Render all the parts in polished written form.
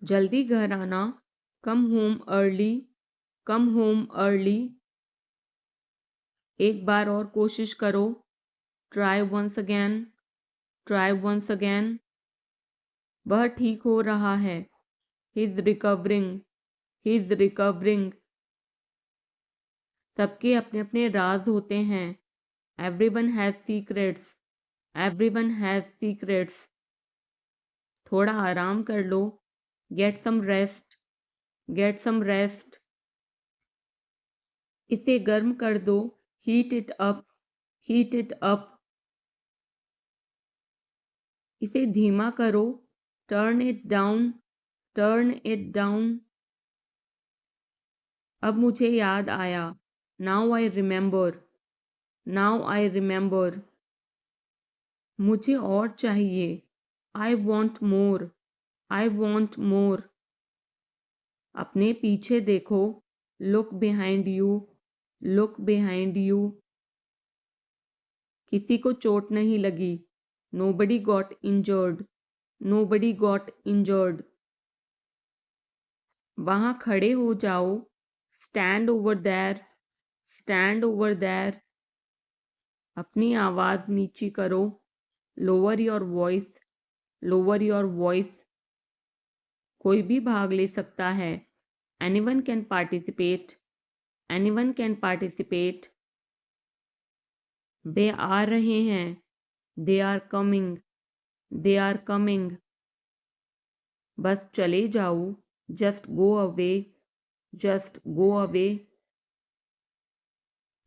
जल्दी घर आना, come home early, come home early. एक बार और कोशिश करो, try once again, try once again. वह ठीक हो रहा है, he is recovering, he is recovering. सबके अपने अपने राज होते हैं, everyone has secrets, everyone has secrets. थोड़ा आराम कर लो, get some rest, get some rest. इसे गर्म कर दो, heat it up, heat it up. इसे धीमा करो, turn it down, turn it down. अब मुझे याद आया, now I remember, now I remember. मुझे और चाहिए, I want more, I want more. अपने पीछे देखो, look behind you, look behind you. किसी को चोट नहीं लगी, nobody got injured, nobody got injured. वहां खड़े हो जाओ, stand over there, stand over there. अपनी आवाज नीची करो, lower your voice, lower your voice. कोई भी भाग ले सकता है, anyone can participate, anyone can participate. वे आ रहे हैं, they are coming, they are coming. बस चले जाओ, just go away, just go away.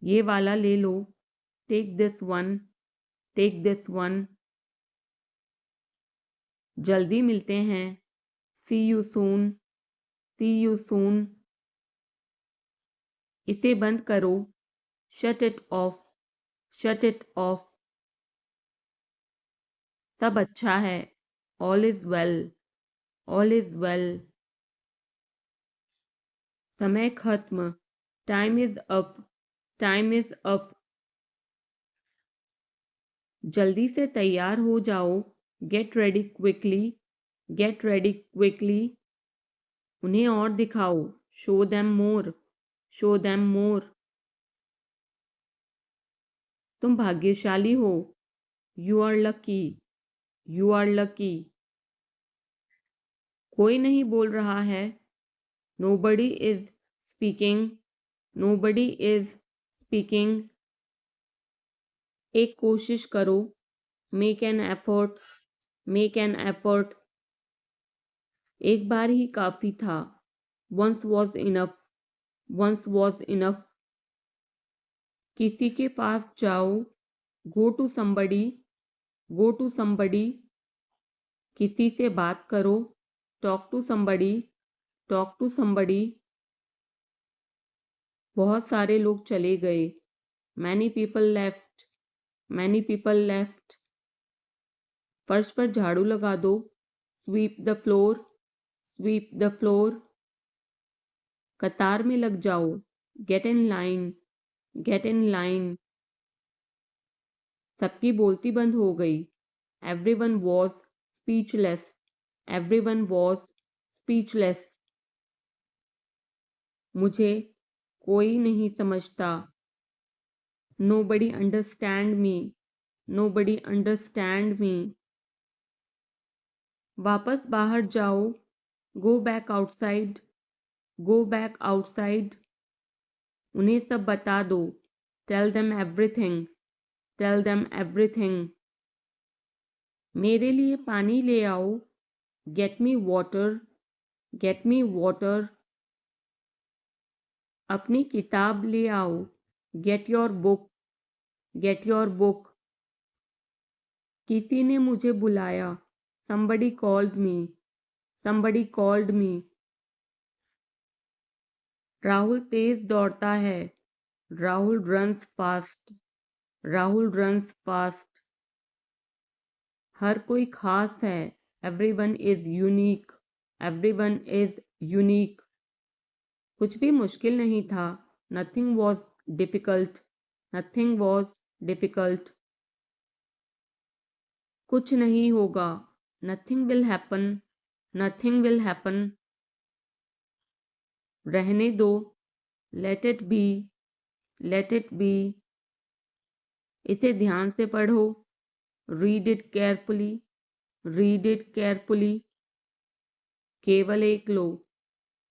ये वाला ले लो, take this one, take this one. जल्दी मिलते हैं, see you soon, C you soon. इसे बंद करो, shut it off, shut it off. सब अच्छा है, all is well, all is well. समय खत्म, time is up, time is up. जल्दी से तैयार हो जाओ, get ready quickly, get ready quickly. उन्हें और दिखाओ, show them more, show them more. तुम भाग्यशाली हो, you are lucky, you are lucky. कोई नहीं बोल रहा है, nobody is speaking, nobody is speaking. एक कोशिश करो, make an effort, make an effort. एक बार ही काफी था, once was enough, once was enough. किसी के पास जाओ, go to somebody, go to somebody. किसी से बात करो, talk to somebody, talk to somebody. बहुत सारे लोग चले गए, many people left, many people left. फर्श पर झाड़ू लगा दो, sweep the floor, sweep the floor. कतार में लग जाओ, get in line, get in line. सबकी बोलती बंद हो गई, everyone was speechless, everyone was speechless. मुझे कोई नहीं समझता, nobody understand me, nobody understand me. वापस बाहर जाओ, go back outside, go back outside. उन्हें सब बता दो, tell them everything, tell them everything. मेरे लिए पानी ले आओ, get me water, get me water. अपनी किताब ले आओ, get your book, get your book. किसी ने मुझे बुलाया, somebody called me, somebody called me। Rahul तेज दौड़ता है, Rahul runs fast, Rahul runs fast. हर कोई खास है, everyone is unique, everyone is unique. कुछ भी मुश्किल नहीं था, nothing was difficult, nothing was difficult. कुछ नहीं होगा, nothing will happen, nothing will happen, रहने दो, let it be, let it be, इसे ध्यान से पढ़ो, read it carefully, read it carefully, केवल एक लो,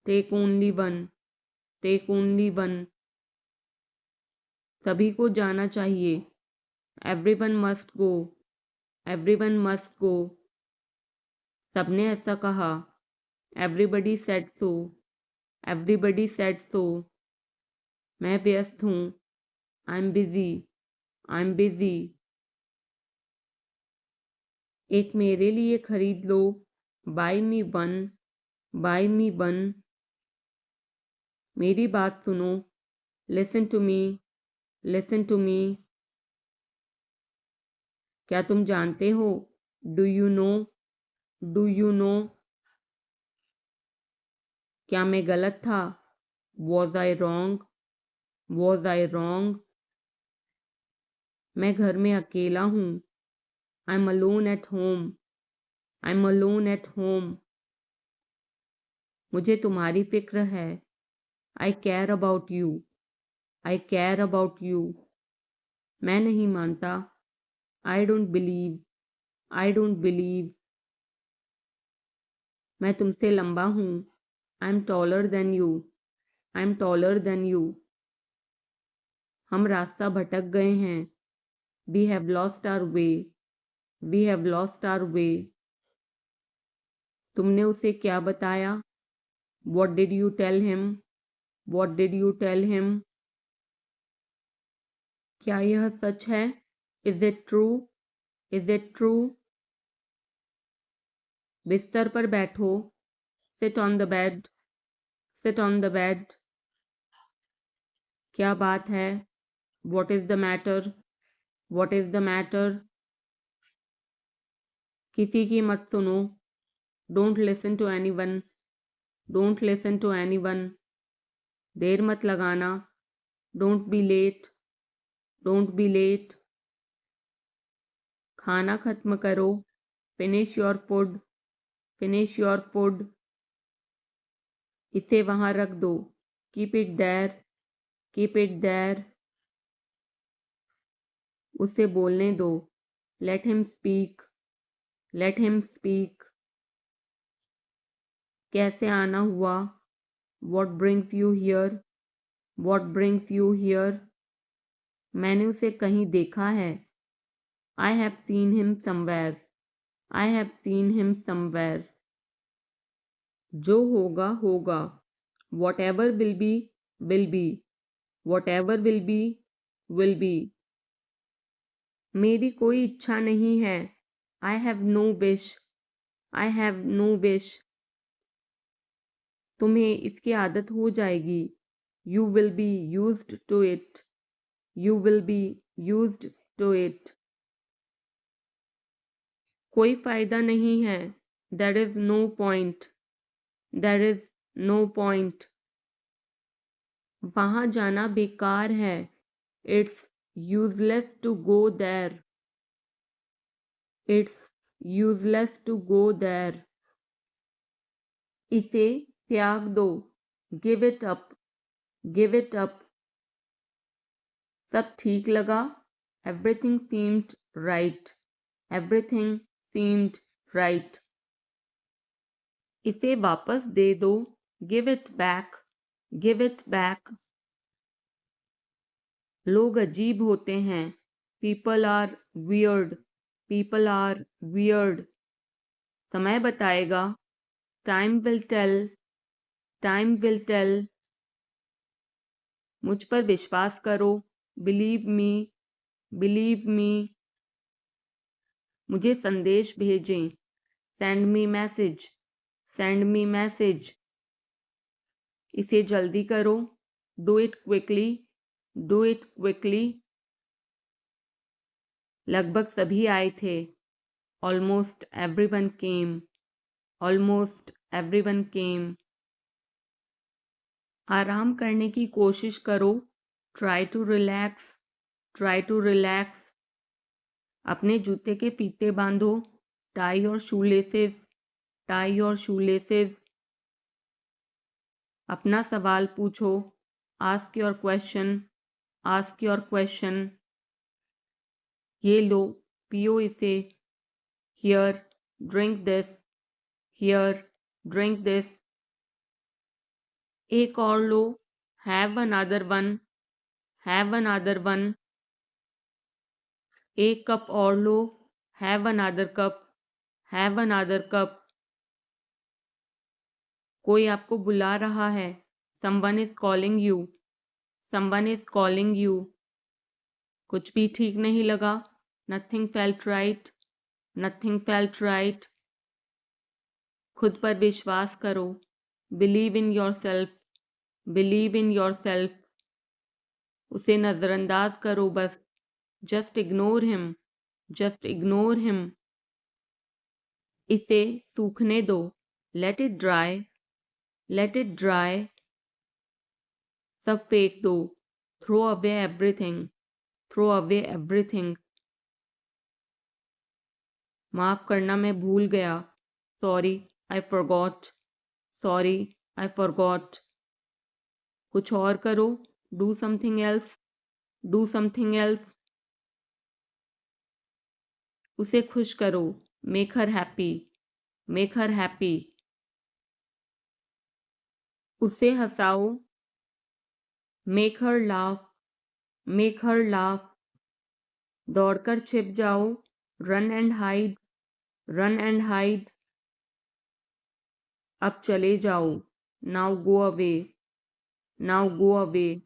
take only one, take only one, सभी को जाना चाहिए, everyone must go, everyone must go, सबने ऐसा कहा, everybody said so, everybody said so, मैं व्यस्त हूँ, I am busy, I am busy, एक मेरे लिए खरीद लो, buy me one, buy me one, मेरी बात सुनो, listen to me, listen to me, क्या तुम जानते हो, do you know, do you know, क्या मैं गलत था, was I wrong, was I wrong, मैं घर में अकेला हूँ, I am alone at home, I am alone at home, मुझे तुम्हारी फिक्र है, I care about you, I care about you, मैं नहीं मानता, I don't believe, I don't believe, मैं तुमसे लंबा हूँ, I am taller than you, I am taller than you, हम रास्ता भटक गए हैं, we have lost our way, we have lost our way, तुमने उसे क्या बताया, what did you tell him, what did you tell him, क्या यह सच है, is it true, is it true, बिस्तर पर बैठो, sit on the bed, sit on the bed, क्या बात है, what is the matter, what is the matter, किसी की मत सुनो, don't listen to anyone, don't listen to anyone, देर मत लगाना, don't be late, don't be late, खाना खत्म करो, finish your food, finish your food, इसे वहां रख दो, keep it there, keep it there, उसे बोलने दो, let him speak, let him speak, कैसे आना हुआ, what brings you here, what brings you here, मैंने उसे कहीं देखा है, I have seen him somewhere, I have seen him somewhere, जो होगा होगा, whatever will be, will be, whatever will be, will be, मेरी कोई इच्छा नहीं है, I have no wish, I have no wish, तुम्हें इसकी आदत हो जाएगी, you will be used to it, you will be used to it, कोई फायदा नहीं है, there is no point, there is no point, वहां जाना बेकार है, it's useless to go there, it's useless to go there, इसे त्याग दो, give it up, give it up, सब ठीक लगा, everything seemed right, everything seemed right, इसे वापस दे दो, give it back, give it back, लोग अजीब होते हैं, people are weird, people are weird, समय बताएगा, time will tell, time will tell, मुझ पर विश्वास करो, बिलीव मी, बिलीव मी, मुझे संदेश भेजें, send me message, send me message, इसे जल्दी करो, do it quickly, do it quickly, लगभग सभी आए थे, almost everyone came, almost everyone came, आराम करने की कोशिश करो, try to relax, try to relax, अपने जूते के फीते बांधो, tie your shoelaces, tie your shoelaces. अपना सवाल पूछो, ask your question, ask your question. ये लो, पियो इसे. Here, drink this. Here, drink this. एक और लो, have another one. Have another one. एक कप और लो, have another cup. Have another cup. कोई आपको बुला रहा है. Someone is calling you. Someone is calling you. कुछ भी ठीक नहीं लगा. Nothing felt right. Nothing felt right. खुद पर विश्वास करो. Believe in yourself. Believe in yourself. उसे नजरअंदाज करो बस. Just ignore him. Just ignore him. इसे सूखने दो. Let it dry. Let it dry. सब फेंक दो. Throw away everything. Throw away everything. माफ करना मैं भूल गया. Sorry, I forgot. Sorry, I forgot. कुछ और करो. Do something else. Do something else. उसे खुश करो. Make her happy. Make her happy. उसे हंसाओ. Make her laugh. Make her laugh. दौड़कर छिप जाओ. Run and hide. Run and hide. अब चले जाओ. Now go away. Now go away.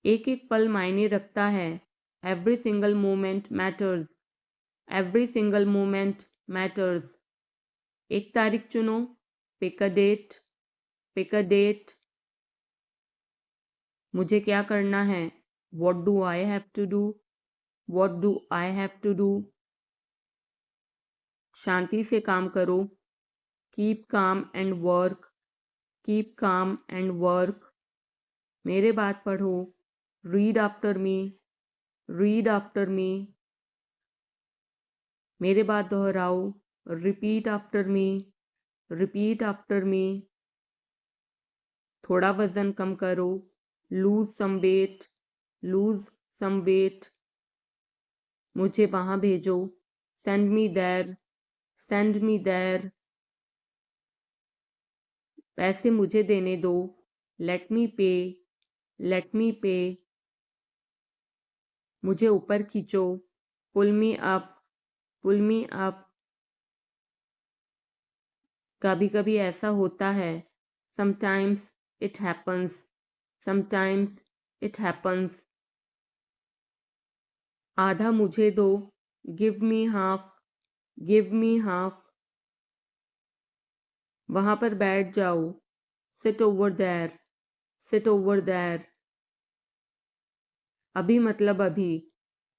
एक एक पल मायने रखता है. Every single moment matters. Every single moment matters. एक तारीख चुनो. Pick a date. Pick a date. मुझे क्या करना है. What do I have to do? What do I have to do? शांति से काम करो. Keep calm and work. Keep calm and work. मेरे बात पढ़ो. Read after me. Read after me. मेरे बात दोहराओ. Repeat after me. Repeat after me. थोड़ा वजन कम करो. Lose some weight. Lose some weight. मुझे वहां भेजो. Send me there. Send me there. पैसे मुझे देने दो. Let me pay. Let me pay. मुझे ऊपर खींचो. Pull me up. Pull me up. कभी कभी ऐसा होता है. Sometimes it happens. Sometimes it happens. आधा मुझे दो. Give me half. Give me half. वहां पर बैठ जाओ. Sit over there. Sit over there. अभी मतलब अभी.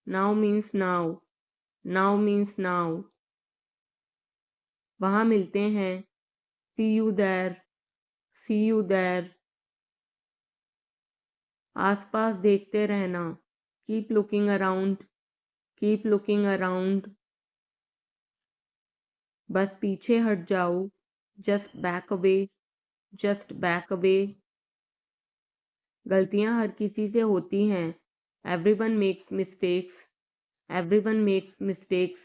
Now means now. Now means now. वहां मिलते हैं. See you there. See you there. आसपास देखते रहना. Keep looking around. Keep looking around. बस पीछे हट जाओ. Just back away. Just back away. गलतियां हर किसी से होती हैं. Everyone makes mistakes. Everyone makes mistakes.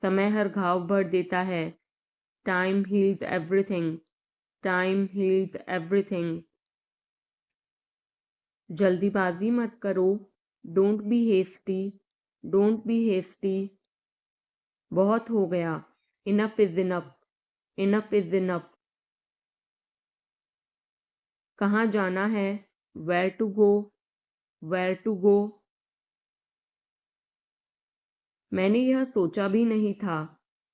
समय हर घाव भर देता है. Time heals everything. Time heals everything. जल्दीबाजी मत करो. Don't be hasty. Don't be hasty. बहुत हो गया. Enough is enough. Enough is enough. कहाँ जाना है. Where to go. Where to go. मैंने यह सोचा भी नहीं था.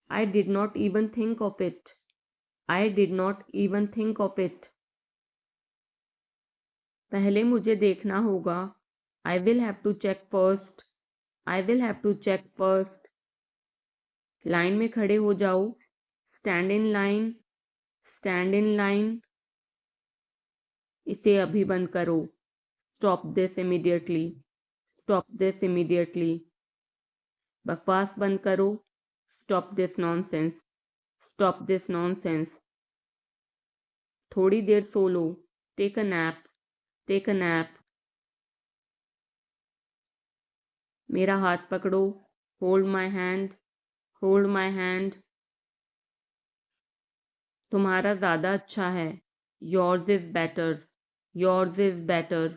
I did not even think of it. I did not even think of it. पहले मुझे देखना होगा. I will have to check first. I will have to check first. Line में खड़े हो जाओ. Stand in line. Stand in line. इसे अभी बंद करो. Stop this immediately. Stop this immediately. बकवास बंद करो. Stop this nonsense. Stop this nonsense. थोड़ी देर सो लो. Take a nap. Take a nap. मेरा हाथ पकड़ो. Hold my hand. Hold my hand. तुम्हारा ज़्यादा अच्छा है. Yours is better. Yours is better.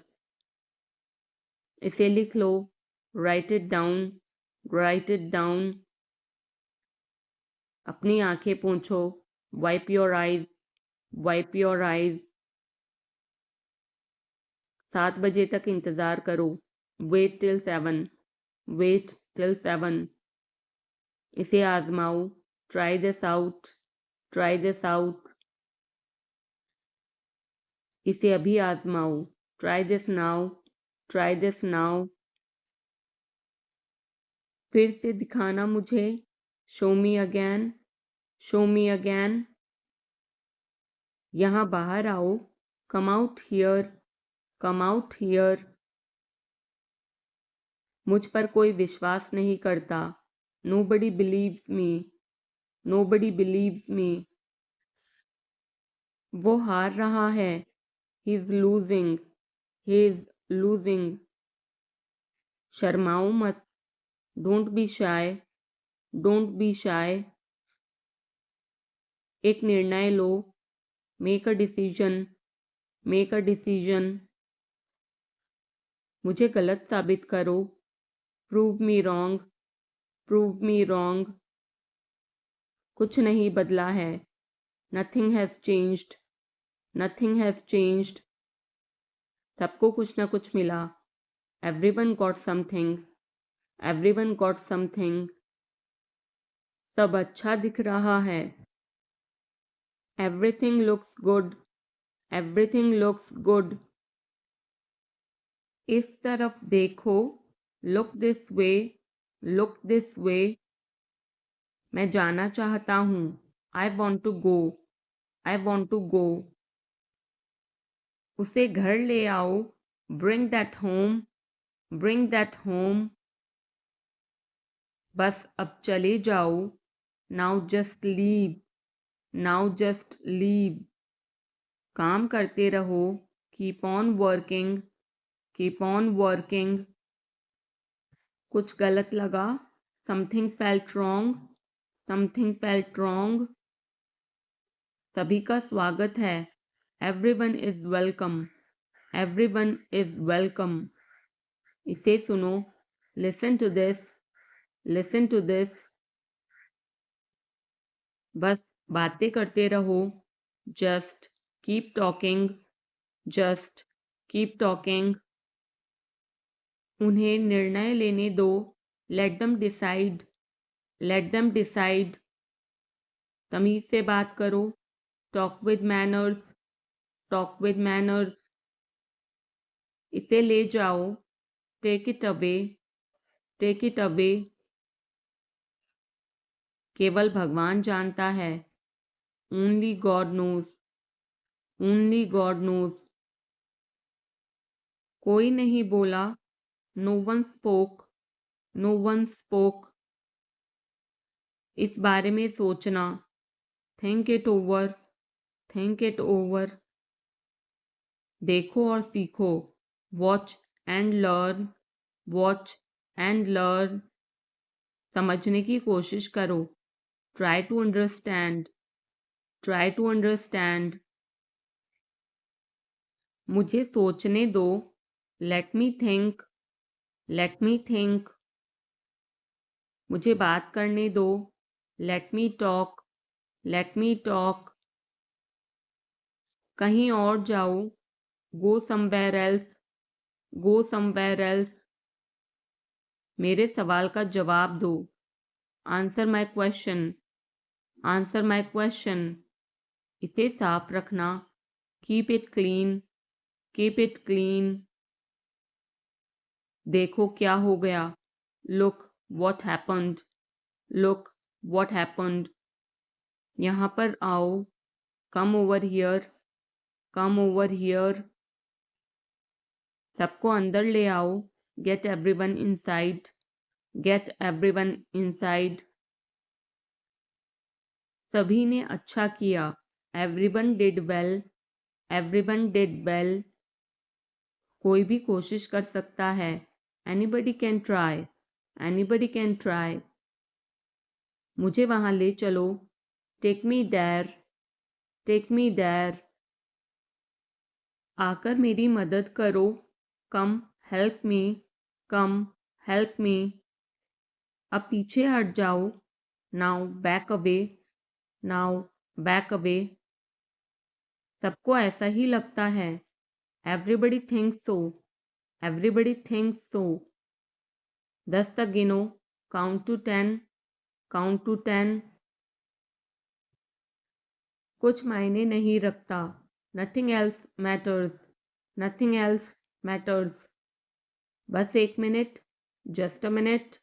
इसे लिख लो. Write it down. Write it down. अपनी आंखें पोंछो. Wipe your eyes. Wipe your eyes. 7 बजे तक इंतज़ार करो. Wait till 7. Wait till 7. इसे आजमाओ. Try this out. Try this out. इसे अभी आजमाओ. Try this now. Try this now. फिर से दिखाना मुझे. Show me again. Show me again. यहाँ बाहर आओ. Come out here. Come out here. मुझ पर कोई विश्वास नहीं करता. Nobody believes me. Nobody believes me. वो हार रहा है. He is losing. He is losing. शर्माओ मत. Don't be shy. Don't be shy. एक निर्णय लो. Make a decision. Make a decision. मुझे गलत साबित करो. Prove me wrong. Prove me wrong. कुछ नहीं बदला है. Nothing has changed. Nothing has changed. सबको कुछ ना कुछ मिला. Everyone got something. Everyone got something. सब अच्छा दिख रहा है. Everything looks good. Everything looks good. इस तरफ देखो. Look this way. Look this way. मैं जाना चाहता हूँ. I want to go. I want to go. उसे घर ले आओ. Bring that home. Bring that home. बस अब चले जाओ. Now just leave. Now just leave. काम करते रहो. Keep on working. Keep on working. कुछ गलत लगा. Something felt wrong. Something felt wrong. सभी का स्वागत है. Everyone is welcome. Everyone is welcome. इसे सुनो. Listen to this. Listen to this. बस बातें करते रहो. Just keep talking. Just keep talking. उन्हें निर्णय लेने दो. Let them decide. Let them decide. तमीज से बात करो. Talk with manners. Talk with manners. इसे ले जाओ. Take it away. Take it away. केवल भगवान जानता है. Only God knows. Only God knows. कोई नहीं बोला. No one spoke. No one spoke. इस बारे में सोचना. Think it over. Think it over. देखो और सीखो. Watch and learn. Watch and learn. समझने की कोशिश करो. Try to understand. Try to understand. मुझे सोचने दो. Let me think. Let me think. मुझे बात करने दो. Let me talk. Let me talk. कहीं और जाओ. Go somewhere else. Go somewhere else. मेरे सवाल का जवाब दो. Answer my question. Answer my question. इसे साफ रखना. Keep it clean. Keep it clean. देखो क्या हो गया. Look what happened. Look what happened. यहाँ पर आओ. Come over here. Come over here. सबको अंदर ले आओ. Get everyone inside. Get everyone inside. सभी ने अच्छा किया। Everyone did well, everyone did well. कोई भी कोशिश कर सकता है। Anybody can try, anybody can try. मुझे वहां ले चलो। Take me there, take me there. आकर मेरी मदद करो। Come help me, come help me. अब पीछे हट जाओ। Now back away, now back away. सबको ऐसा ही लगता है। Everybody thinks so, everybody thinks so. 10 तक गिनो। Count to 10, count to 10। कुछ मायने नहीं रखता। Nothing else matters, nothing else matters. बस 1 minute, just a minute,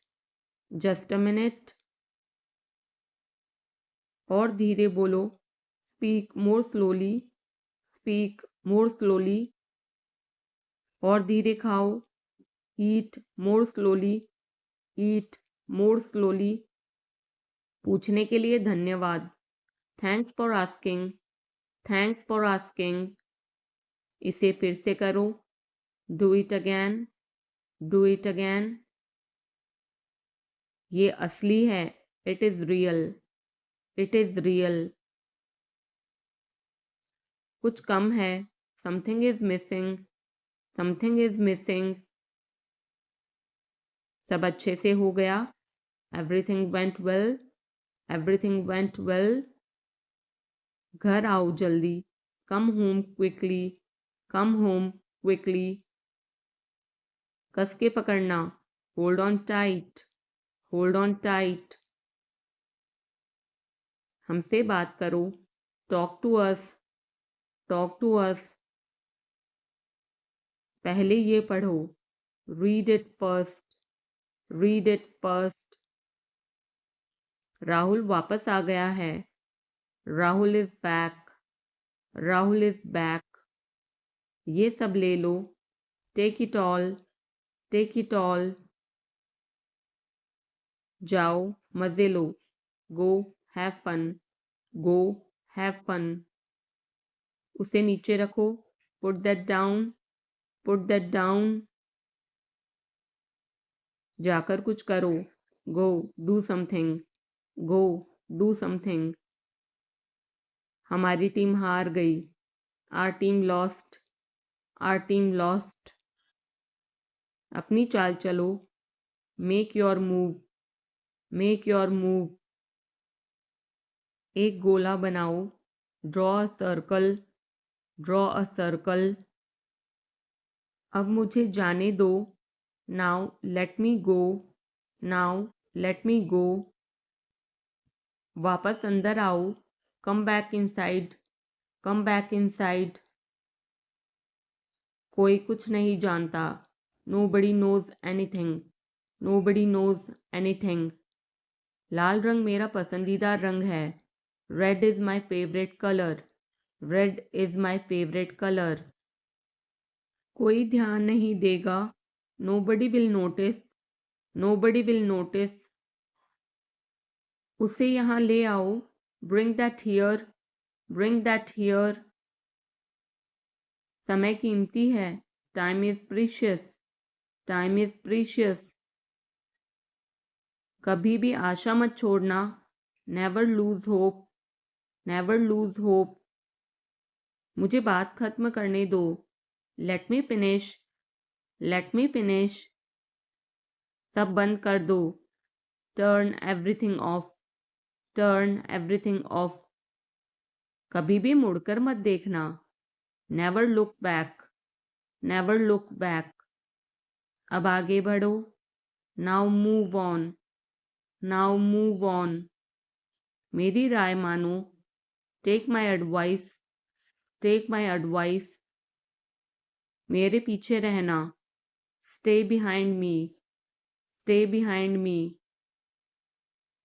just a minute. और धीरे बोलो। Speak more slowly, speak more slowly. और धीरे खाओ। ईट मोर स्लोली, ईट मोर स्लोली। पूछने के लिए धन्यवाद। Thanks for asking, thanks for asking. इसे फिर से करो। Do it again, do it again. ये असली है। It is real, it is real. कुछ कम है। Something is missing, something is missing. सब अच्छे से हो गया। Everything went well, everything went well. घर आओ जल्दी। Come home quickly, come home quickly. कस के पकड़ना। Hold on tight, hold on tight. हमसे बात करो। Talk to us, talk to us. पहले ये पढ़ो। Read it first, read it first. Rahul वापस आ गया है। Rahul is back, Rahul is back. ये सब ले लो। Take it all, take it all. जाओ मजे लो। Go have fun, go have fun. उसे नीचे रखो। Put that down, put that down. जाकर कुछ करो। Go do something, go do something. हमारी टीम हार गई। Our team lost, our team lost. अपनी चाल चलो। Make your move, make your move. एक गोला बनाओ। Draw a circle, draw a circle. अब मुझे जाने दो। Now let me go, now let me go. वापस अंदर आओ। Come back inside, come back inside. कोई कुछ नहीं जानता। Nobody knows anything, nobody knows anything. लाल रंग मेरा पसंदीदा रंग है। Red is my favourite colour, red is my favourite colour. कोई ध्यान नहीं देगा। Nobody will notice, nobody will notice. उसे यहाँ ले आओ। Bring that here, bring that here. समय कीमती है। Time is precious, time is precious. कभी भी आशा मत छोड़ना। Never lose hope, never lose hope. मुझे बात खत्म करने दो। Let me finish, let me finish. सब बंद कर दो। Turn everything off, turn everything off. कभी भी मुड़कर मत देखना। Never look back, never look back. अब आगे बढ़ो। Now move on, now move on. मेरी राय मानो। Take my advice, take my advice. मेरे पीछे रहना। Stay behind me, stay behind me.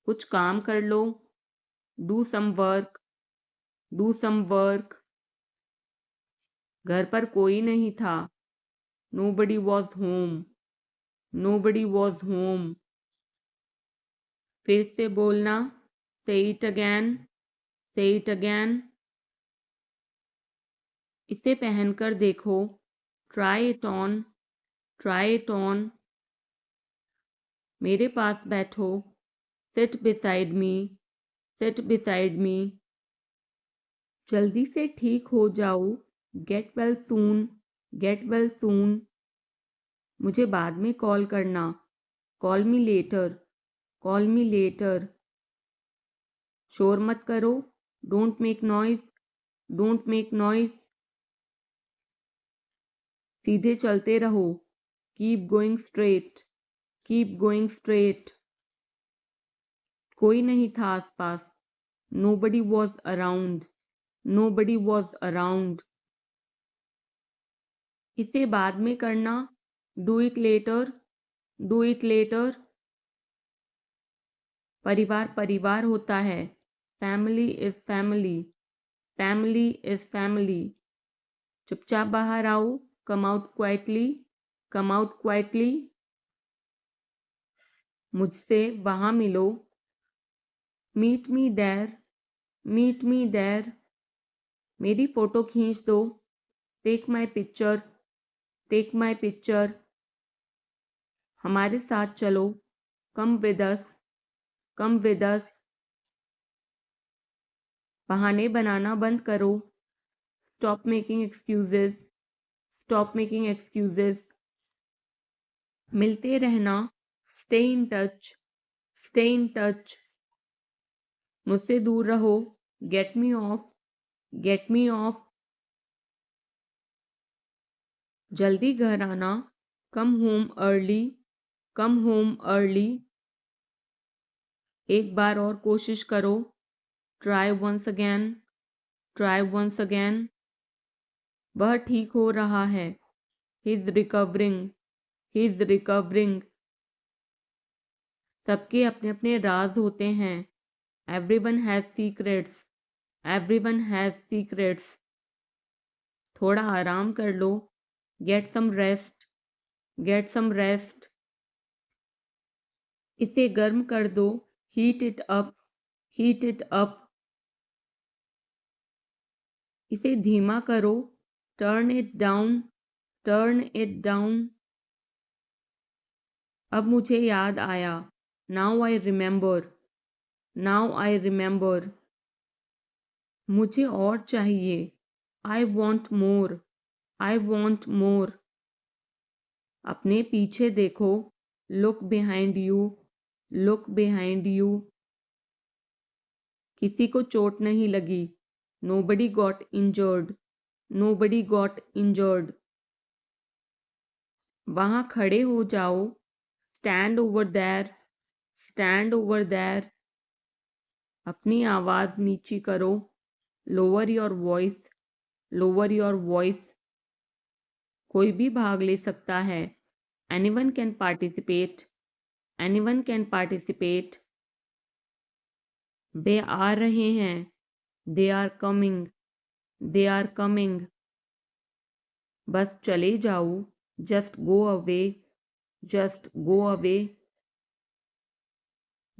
कुछ काम कर लो। Do some work, do some work. घर पर कोई नहीं था। Nobody was home, nobody was home. फिर से बोलना। Say it again, Say it again. इसे पहनकर देखो. Try it on. Try it on. मेरे पास बैठो. Sit beside me. Sit beside me. जल्दी से ठीक हो जाओ. Get well soon. Get well soon. मुझे बाद में कॉल करना. Call me later. Call me later. शोर मत करो. Don't make noise. Don't make noise. सीधे चलते रहो. Keep going straight. Keep going straight. कोई नहीं था आसपास. Nobody was around. Nobody was around. इसे बाद में करना. Do it later. Do it later. परिवार परिवार होता है. Family is family. Family is family. चुपचाप बाहर आओ. Come out quietly. Come out quietly. मुझसे वहाँ मिलो. Meet me there. Meet me there. मेरी फोटो खींच दो. Take my picture. Take my picture. हमारे साथ चलो. Come with us. Come with us. बहाने बनाना बंद करो. Stop making excuses. Stop making excuses. मिलते रहना. Stay in touch. Stay in touch. मुझसे दूर रहो. Get me off. Get me off. जल्दी घर आना. Come home early. Come home early. एक बार और कोशिश करो. Try once again. Try once again. वह ठीक हो रहा है. He's recovering. He's recovering. सबके अपने अपने राज होते हैं. Everyone has secrets. Everyone has secrets. थोड़ा आराम कर लो. Get some rest. Get some rest. इसे गर्म कर दो. Heat it up. Heat it up. इसे धीमा करो. Turn it down. Turn it down. अब मुझे याद आया. Now I remember. Now I remember. मुझे और चाहिए. I want more. I want more. अपने पीछे देखो. Look behind you. Look behind you. किसी को चोट नहीं लगी. Nobody got injured. Nobody got injured. वहाँ खड़े हो जाओ. Stand over there. Stand over there. अपनी आवाज नीची करो. Lower your voice. Lower your voice. कोई भी भाग ले सकता है. Anyone can participate. Anyone can participate. वे आ रहे हैं. They are coming. They are coming. बस चले जाओ. Just go away. Just go away.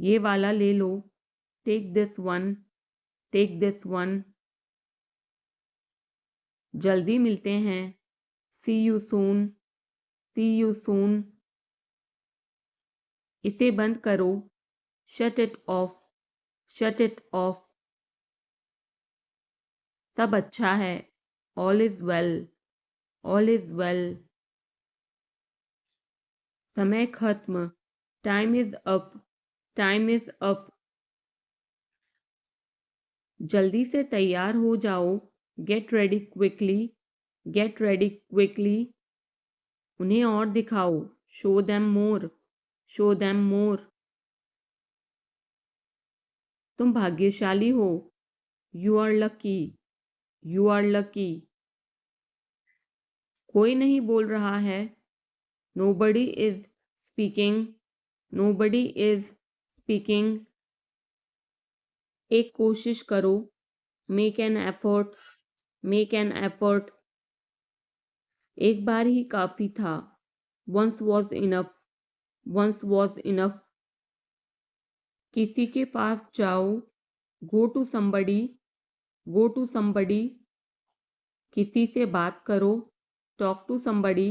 ये वाला ले लो. Take this one. Take this one. जल्दी मिलते हैं. See you soon. See you soon. इसे बंद करो. Shut it off. Shut it off. सब अच्छा है. All is well. All is well. समय खत्म. Time is up. Time is up. जल्दी से तैयार हो जाओ. Get ready quickly. Get ready quickly. उन्हें और दिखाओ. Show them more. Show them more. तुम भाग्यशाली हो. You are lucky. You are lucky. कोई नहीं बोल रहा है. Nobody is speaking. Nobody is speaking. एक कोशिश करो. Make an effort. Make an effort. एक बार ही काफी था. Once was enough. Once was enough. किसी के पास जाओ. Go to somebody. Go to somebody, किसी से बात करो, talk to somebody,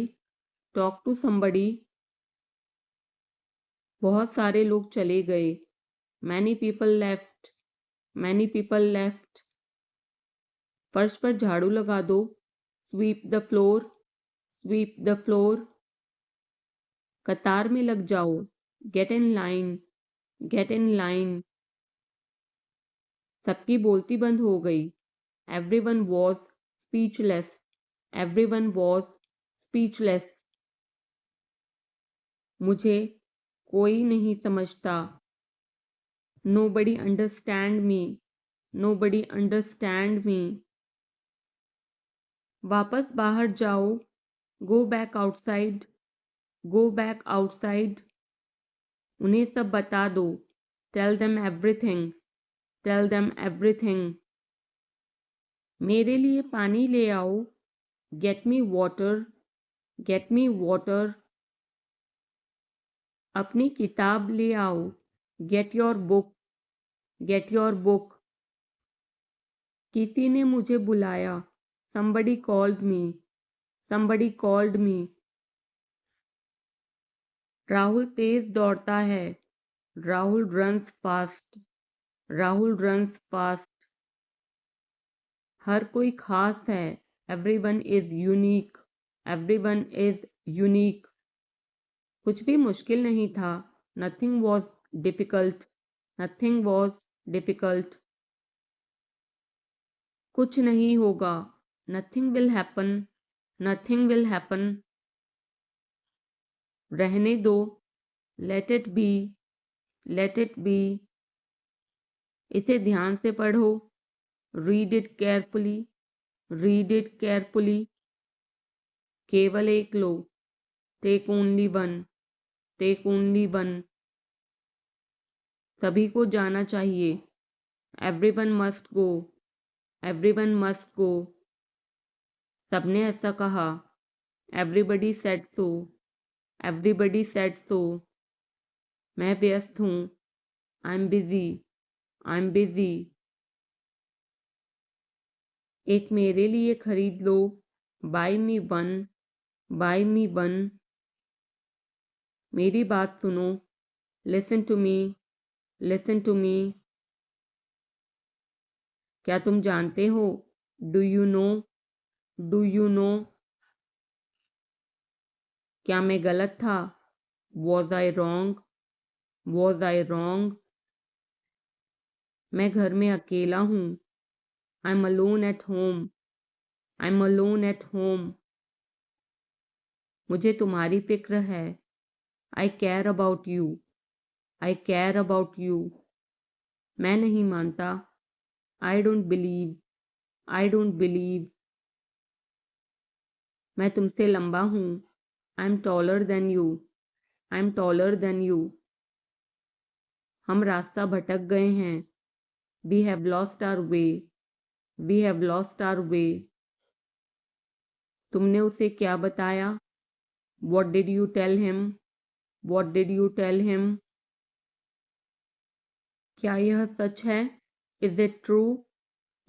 talk to somebody, बहुत सारे लोग चले गए, many people left, many people left, फर्श पर झाड़ू लगा दो, sweep the floor, sweep the floor, कतार में लग जाओ, get in line, get in line, सबकी बोलती बंद हो गई, everyone was speechless, everyone was speechless, मुझे कोई नहीं समझता, nobody understand me, nobody understand me, वापस बाहर जाओ, go back outside, go back outside, उन्हें सब बता दो, tell them everything, tell them everything, मेरे लिए पानी ले आओ, get me water, get me water, अपनी किताब ले आओ, get your book, get your book, किसी ने मुझे बुलाया, somebody called me, somebody called me, Rahul तेज दौड़ता है, Rahul runs fast, Rahul runs fast, हर कोई खास है, everyone is unique, everyone is unique, कुछ भी मुश्किल नहीं था, nothing was difficult, nothing was difficult, कुछ नहीं होगा, nothing will happen, nothing will happen, रहने दो, let it be, let it be, इसे ध्यान से पढ़ो, read it carefully, read it carefully, केवल एक लो, take only one, take only one, सभी को जाना चाहिए, everyone must go, everyone must go, सबने ऐसा कहा, everybody said so, everybody said so, मैं व्यस्त हूँ, I'm busy, I'm busy, एक मेरे लिए खरीद लो, buy me one, buy me one, मेरी बात सुनो, listen to me, listen to me, क्या तुम जानते हो, do you know, do you know, क्या मैं गलत था, was I wrong, was I wrong, मैं घर में अकेला हूँ, I'm alone at home, I'm alone at home, मुझे तुम्हारी फिक्र है, I care about you, I care about you, मैं नहीं मानता, I don't believe, I don't believe, मैं तुमसे लंबा हूँ, I'm taller than you, I'm taller than you, हम रास्ता भटक गए हैं, we have lost our way, we have lost our way, तुमने उसे क्या बताया, what did you tell him, what did you tell him, क्या यह सच है, is it true,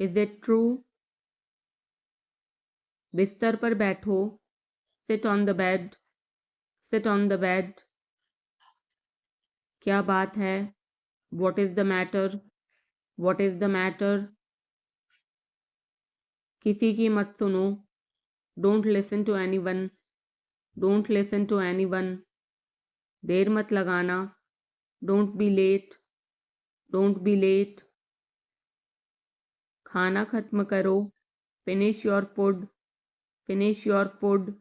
is it true, बिस्तर पर बैठो, sit on the bed, sit on the bed, क्या बात है, what is the matter, what is the matter, किसी की मत सुनो, don't listen to anyone, don't listen to anyone, देर मत लगाना, don't be late, don't be late, खाना खत्म करो, finish your food, finish your food,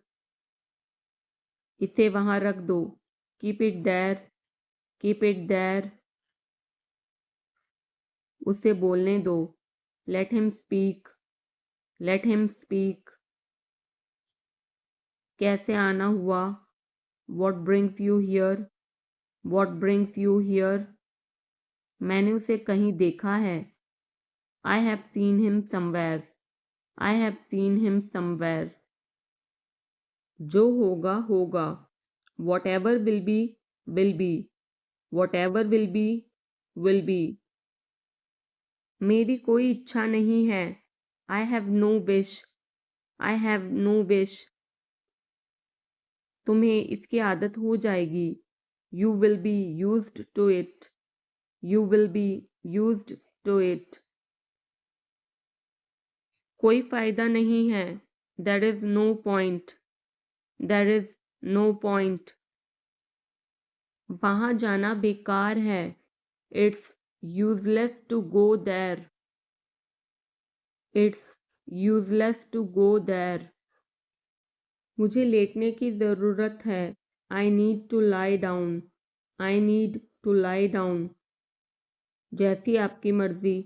इसे वहां रख दो, keep it there, keep it there, उसे बोलने दो, let him speak, let him speak, कैसे आना हुआ, what brings you here, what brings you here, मैंने उसे कहीं देखा है, I have seen him somewhere, I have seen him somewhere, जो होगा होगा, whatever will be, will be, whatever will be, will be, मेरी कोई इच्छा नहीं है। I have no wish. I have no wish. तुम्हें इसकी आदत हो जाएगी। You will be used to it. You will be used to it. कोई फायदा नहीं है। There is no point. There is no point. वहां जाना बेकार है। It's useless to go there. It's useless to go there. मुझे लेटने की ज़रूरत है। I need to lie down. I need to lie down. जैसी आपकी मर्जी।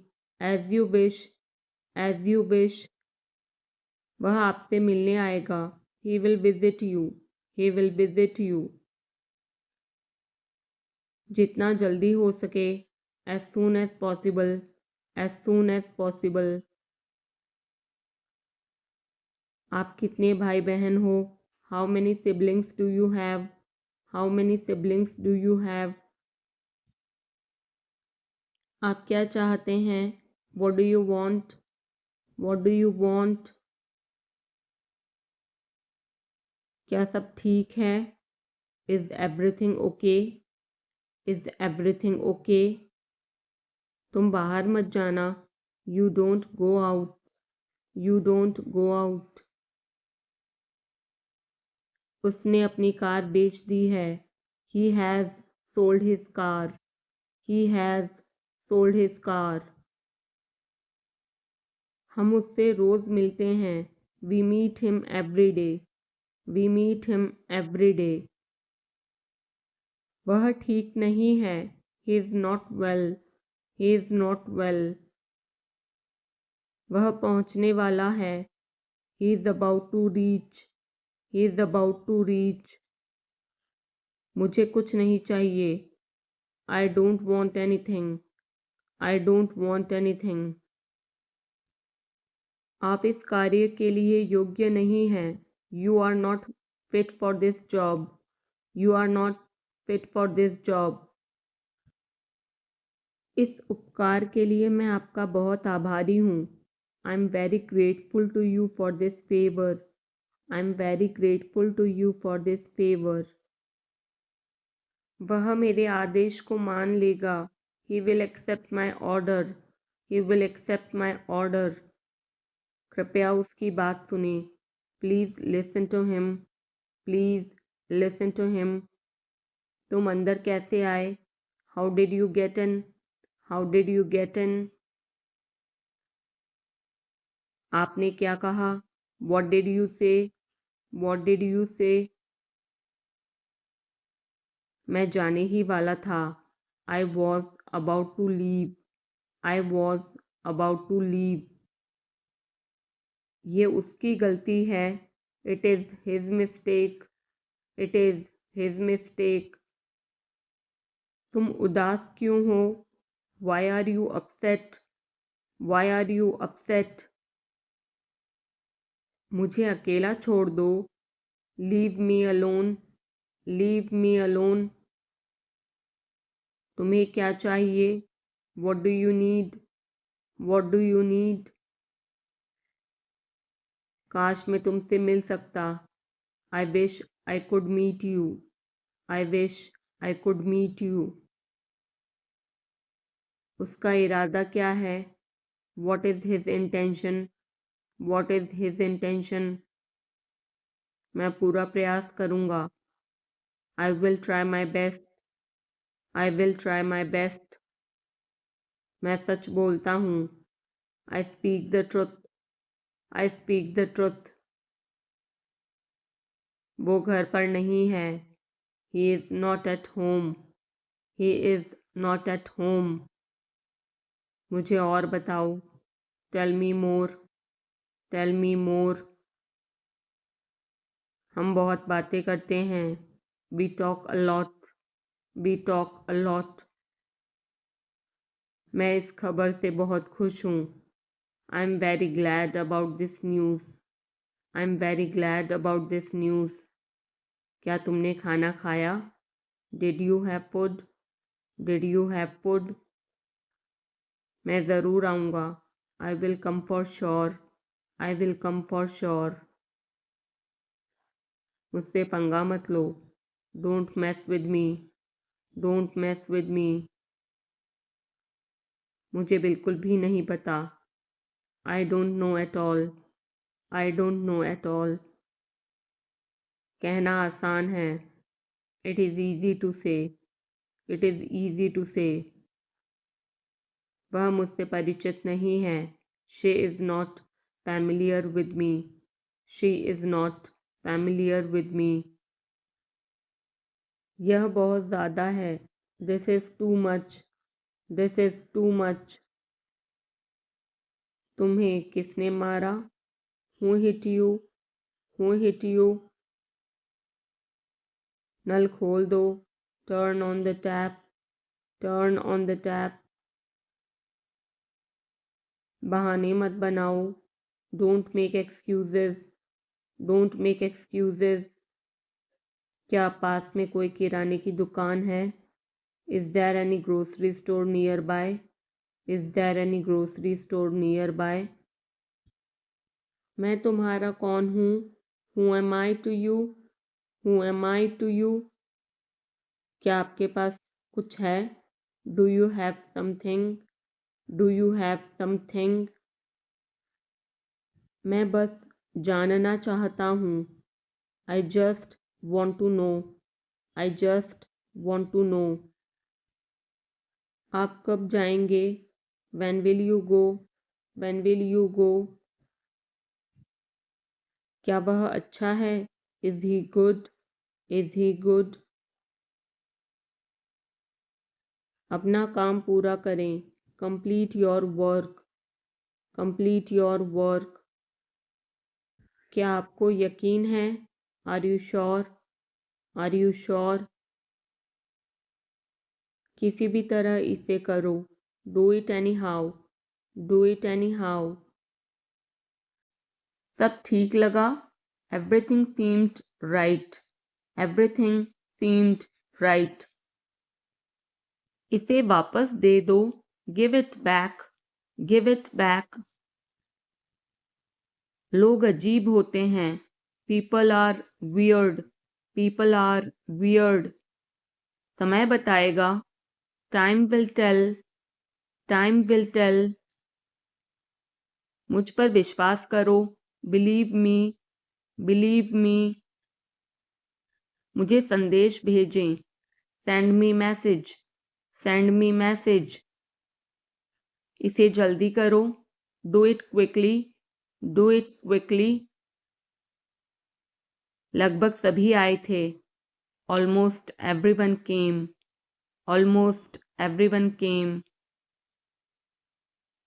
As you wish. As you wish. वह आपसे मिलने आएगा। He will visit you. He will visit you. जितना जल्दी हो सके। As soon as possible. As soon as possible. आप कितने भाई बहन हो? How many siblings do you have? How many siblings do you have? आप क्या चाहते हैं? What do you want? What do you want? क्या सब ठीक है? Is everything okay? Is everything okay? तुम बाहर मत जाना। You don't go out. You don't go out. उसने अपनी कार बेच दी है। He has sold his car. He has sold his car. हम उससे रोज़ मिलते हैं। We meet him every day. We meet him every day. वह ठीक नहीं है। He is not well. He is not well. वह पहुंचने वाला है। He is about to reach. He is about to reach. मुझे कुछ नहीं चाहिए। I don't want anything. I don't want anything. आप इस कार्य के लिए योग्य नहीं हैं। You are not fit for this job. You are not fit for this job. इस उपकार के लिए मैं आपका बहुत आभारी हूँ। I am very grateful to you for this favour. I am very grateful to you for this favour. वह मेरे आदेश को मान लेगा। He will accept my order. He will accept my order. कृपया उसकी बात सुने। Please listen to him. Please listen to him. तुम अंदर कैसे आए? How did you get in? How did you get in? आपने क्या कहा? What did you say? What did you say? मैं जाने ही वाला था। I was about to leave. I was about to leave. ये उसकी गलती है। It is his mistake. It is his mistake. तुम उदास क्यों हो? Why are you upset? Why are you upset? मुझे अकेला छोड़ दो। Leave me alone. Leave me alone. तुम्हें क्या चाहिए? What do you need? What do you need? काश मैं तुमसे मिल सकता। I wish I could meet you. I wish I could meet you. उसका इरादा क्या है? What is his intention? What is his intention? मैं पूरा प्रयास करूँगा। I will try my best. I will try my best. मैं सच बोलता हूँ। I speak the truth. I speak the truth. वो घर पर नहीं है। He is not at home. He is not at home. मुझे और बताओ। Tell me more. Tell me more. हम बहुत बातें करते हैं। We talk a lot. We talk a lot. मैं इस खबर से बहुत खुश हूँ। I am very glad about this news. I am very glad about this news. क्या तुमने खाना खाया? Did you have food? Did you have food? मैं ज़रूर आऊँगा। I will come for sure. I will come for sure. मुझसे पंगा मत लो। Don't mess with me. Don't mess with me. मुझे बिल्कुल भी नहीं पता। I don't know at all. I don't know at all. कहना आसान है। It is easy to say. It is easy to say. वह मुझसे परिचित नहीं है। She is not familiar with me. She is not familiar with me. यह बहुत ज़्यादा है। This is too much. This is too much. तुम्हें किसने मारा? Who hit you? Who hit you? नल खोल दो। Turn on the tap. Turn on the tap. बहाने मत बनाओ। Don't make excuses. Don't make excuses. क्या पास में कोई किराने की दुकान है? Is there any grocery store nearby? Is there any grocery store nearby? मैं तुम्हारा कौन हूँ? Who am I to you? Who am I to you? क्या आपके पास कुछ है? Do you have something? Do you have something? मैं बस जानना चाहता हूँ। I just want to know. I just want to know. आप कब जाएंगे? When will you go? When will you go? क्या वह अच्छा है? Is he good? Is he good? अपना काम पूरा करें। Complete your work. Complete your work. क्या आपको यकीन है? Are you sure? Are you sure? किसी भी तरह इसे करो। Do it anyhow. Do it anyhow. सब ठीक लगा? Everything seemed right. Everything seemed right. इसे वापस दे दो। Give it back. Give it back. लोग अजीब होते हैं। People are weird. People are weird. समय बताएगा। Time will tell. Time will tell. मुझ पर विश्वास करो। Believe me. Believe me. मुझे संदेश भेजें। Send me message. Send me message. इसे जल्दी करो। Do it quickly. Do it quickly. लगभग सभी आए थे। Almost everyone came. Almost everyone came.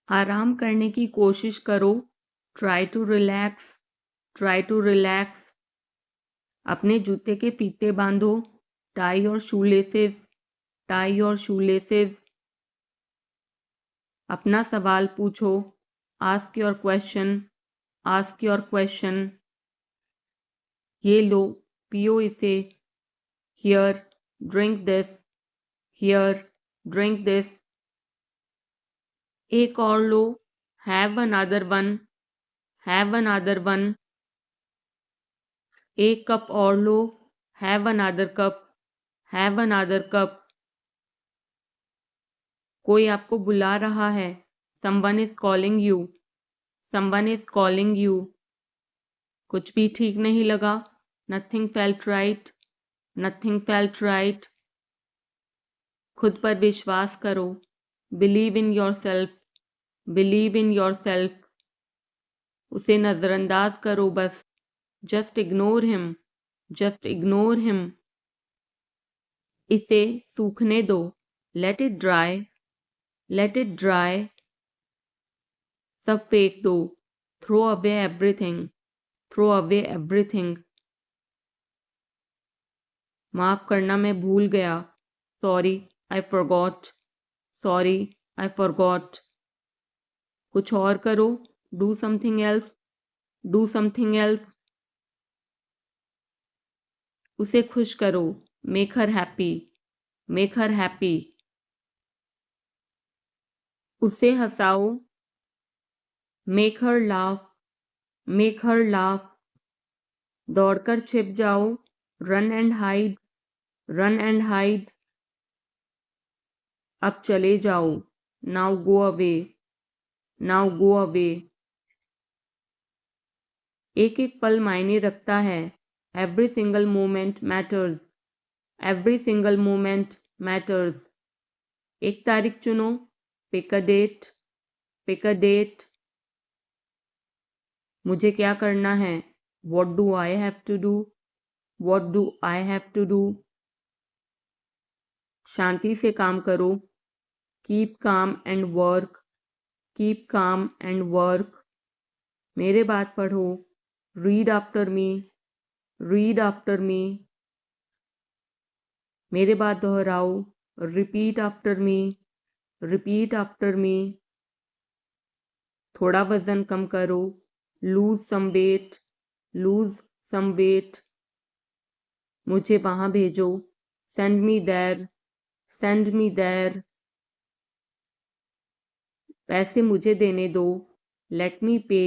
आराम करने की कोशिश करो। Try to relax. Try to relax. अपने जूते के फीते बांधो। Tie your shoelaces. Tie your shoelaces. अपना सवाल पूछो। Ask your question. Ask your question. ये लो, पियो इसे। Here, drink this. Here, drink this. एक और लो। Have another one. Have another one. एक कप और लो। Have another cup. Have another cup. कोई आपको बुला रहा है। Someone is calling you. Someone is calling you. कुछ भी ठीक नहीं लगा। Nothing felt right. Nothing felt right. खुद पर विश्वास करो। Believe in yourself. Believe in yourself. उसे नज़रअंदाज करो बस। Just ignore him. Just ignore him. इसे सूखने दो। Let it dry. Let it dry. सब फेंक दो। Throw away everything. Throw away everything. माफ़ करना, मैं भूल गया। Sorry, I forgot. Sorry, I forgot. कुछ और करो। Do something else. Do something else. उसे खुश करो। Make her happy. Make her happy. उसे हंसाओ, make her laugh, make her laugh. दौड़कर छिप जाओ, run and hide, run and hide. अब चले जाओ, now go away, now go away. एक एक पल मायने रखता है, every single moment matters, every single moment matters. एक तारीख चुनो, pick a date, pick a date. मुझे क्या करना है, what do I have to do, what do I have to do. शांति से काम करो, keep calm and work, keep calm and work. मेरे बात पढ़ो, read after me, read after me. मेरे बात दोहराओ, repeat after me, repeat after me. थोड़ा वजन कम करो, lose some weight, lose some weight. मुझे वहां भेजो, send me there, send me there. पैसे मुझे देने दो, लेट मी पे,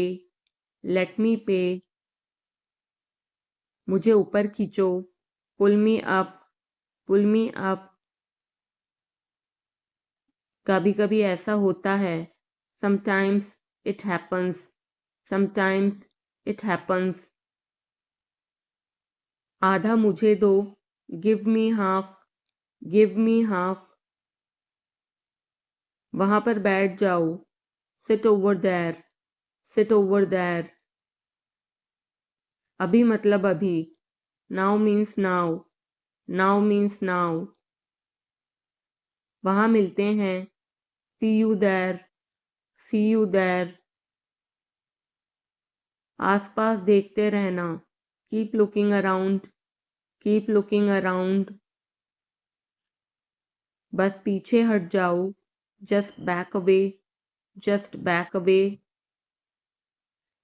लेट मी पे। मुझे ऊपर खींचो, पुल मी अप, पुल मी अप। कभी कभी ऐसा होता है, sometimes it happens, sometimes it happens. आधा मुझे दो, give me half, give me half. वहां पर बैठ जाओ, sit over there, sit over there. अभी मतलब अभी, now means now, now means now. वहां मिलते हैं, see you there, see you there. आसपास देखते रहना, keep looking around, keep looking around. बस पीछे हट जाओ, just back away, just back away.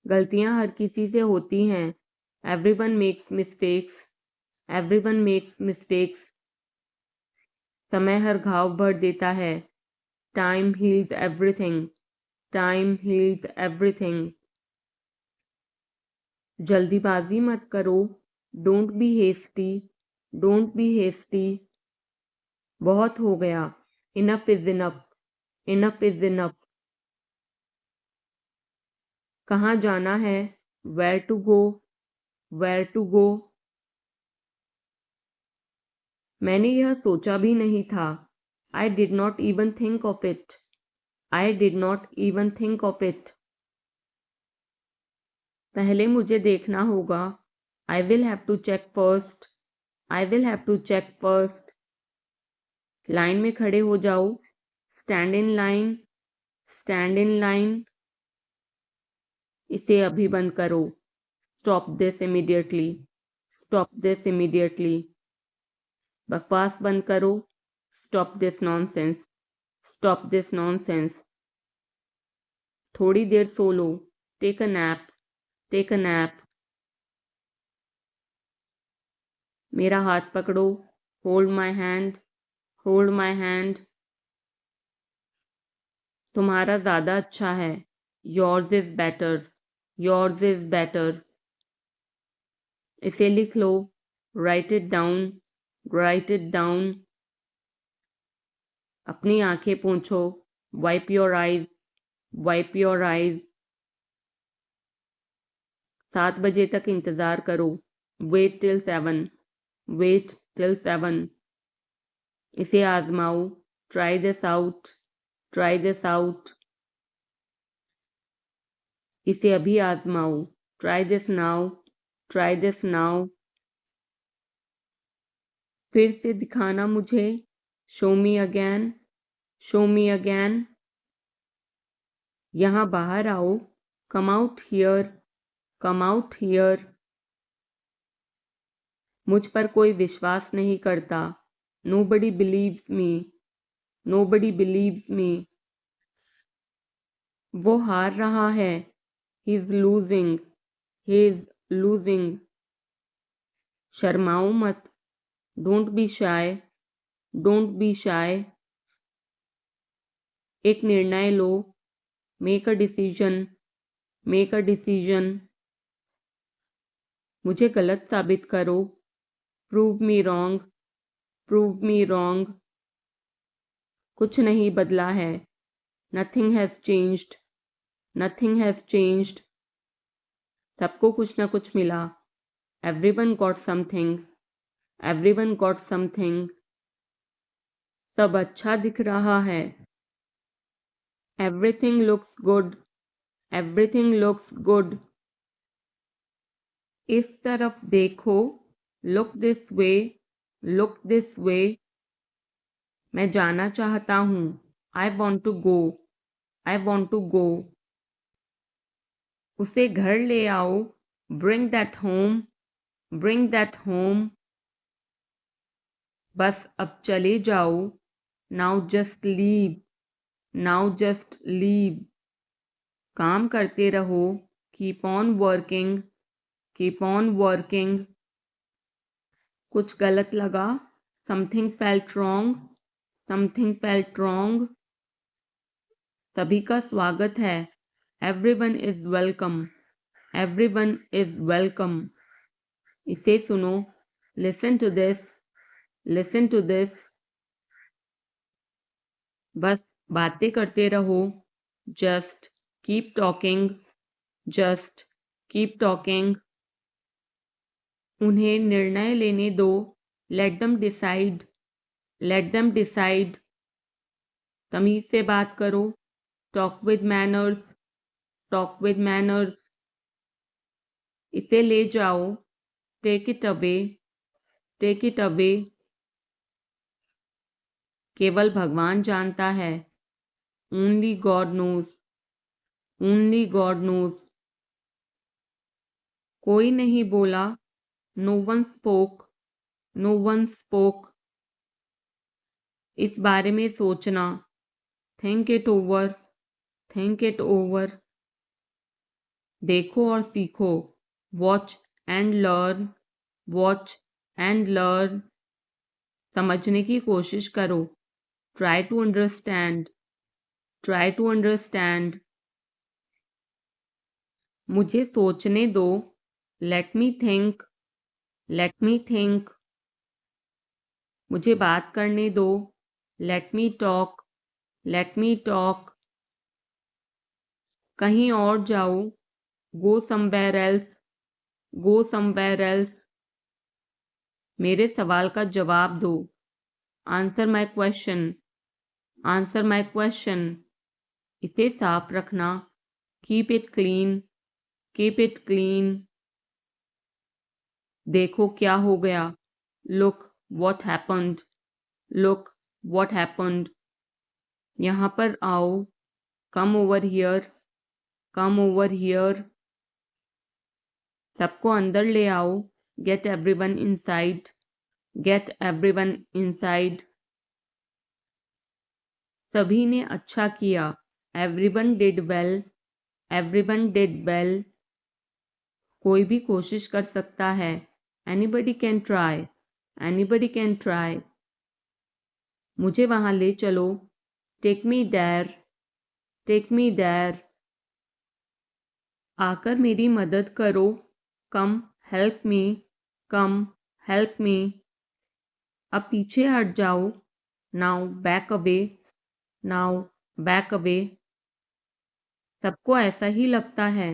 गलतियां हर किसी से होती हैं, everyone makes mistakes, everyone makes mistakes. समय हर घाव भर देता है, time heals everything, time heals everything. जल्दीबाजी मत करो, don't be hasty, don't be hasty. बहुत हो गया, enough is enough, enough is enough. कहाँ जाना है, where to go, where to go. मैंने यह सोचा भी नहीं था, I did not even think of it, I did not even think of it. पहले मुझे देखना होगा, I will have to check first, I will have to check first. Line में खड़े हो जाओ, stand in line, stand in line. इसे अभी बंद करो, stop this immediately, stop this immediately. बकवास बंद करो, stop this nonsense, stop this nonsense. थोड़ी देर सो लो, take a nap, take a nap. मेरा हाथ पकड़ो, hold my hand, hold my hand. तुम्हारा ज़्यादा अच्छा है, yours is better, yours is better. इसे लिख लो, write it down, write it down. अपनी आंखें पोंछो, wipe your eyes, wipe your eyes. 7 बजे तक इंतज़ार करो, वेट टिल 7, वेट टिल 7। इसे आजमाओ, try this out, try this out. इसे अभी आजमाओ, try this now, try this now. फिर से दिखाना मुझे, show me again, show me again. यहाँ बाहर आओ, come out here, come out here. मुझ पर कोई विश्वास नहीं करता, nobody believes me, nobody believes me. वो हार रहा है, he is losing, he is losing. शर्माओ मत, don't be shy, don't be shy. एक निर्णय लो, make a decision, make a decision. मुझे गलत साबित करो, prove me wrong, prove me wrong. कुछ नहीं बदला है, nothing has changed, nothing has changed. सबको कुछ ना कुछ मिला, everyone got something, everyone got something. सब अच्छा दिख रहा है, everything looks good, everything looks good. इस तरफ देखो, look this way, look this way. मैं जाना चाहता हूँ, I want to go, I want to गो। उसे घर ले आओ, bring that home, bring that home. बस अब चले जाओ, now just leave, now just leave. काम करते रहो, keep on working, keep on working. कुछ गलत लगा, something felt wrong, something felt wrong. सभी का स्वागत है, everyone is welcome, everyone is welcome. इसे सुनो, listen to this, listen to this. बस बातें करते रहो, just keep talking, just keep talking. उन्हें निर्णय लेने दो, let them decide, let them decide. तमीज से बात करो, talk with manners, talk with manners. इसे ले जाओ, take it away, take it away. केवल भगवान जानता है, only God knows, only God knows. कोई नहीं बोला, no one spoke, no one spoke. इस बारे में सोचना, think it over, think it over. देखो और सीखो, watch and learn, watch and learn. समझने की कोशिश करो, try to understand, try to understand. मुझे सोचने दो, let me think, let me think. मुझे बात करने दो, let me talk, let me talk. कहीं और जाओ, go somewhere else, go somewhere else. मेरे सवाल का जवाब दो, answer my question, answer my question. इसे साफ रखना, keep it clean, keep it clean. देखो क्या हो गया, look what happened, look what happened. यहाँ पर आओ, come over here, come over here. सबको अंदर ले आओ, get everyone inside, get everyone inside. सभी ने अच्छा किया, everyone did well, everyone did well. कोई भी कोशिश कर सकता है, anybody can try, anybody can try. मुझे वहां ले चलो, take me there, take me there. आकर मेरी मदद करो, come help me, come help me. अब पीछे हट जाओ, now back away, now back away. सबको ऐसा ही लगता है,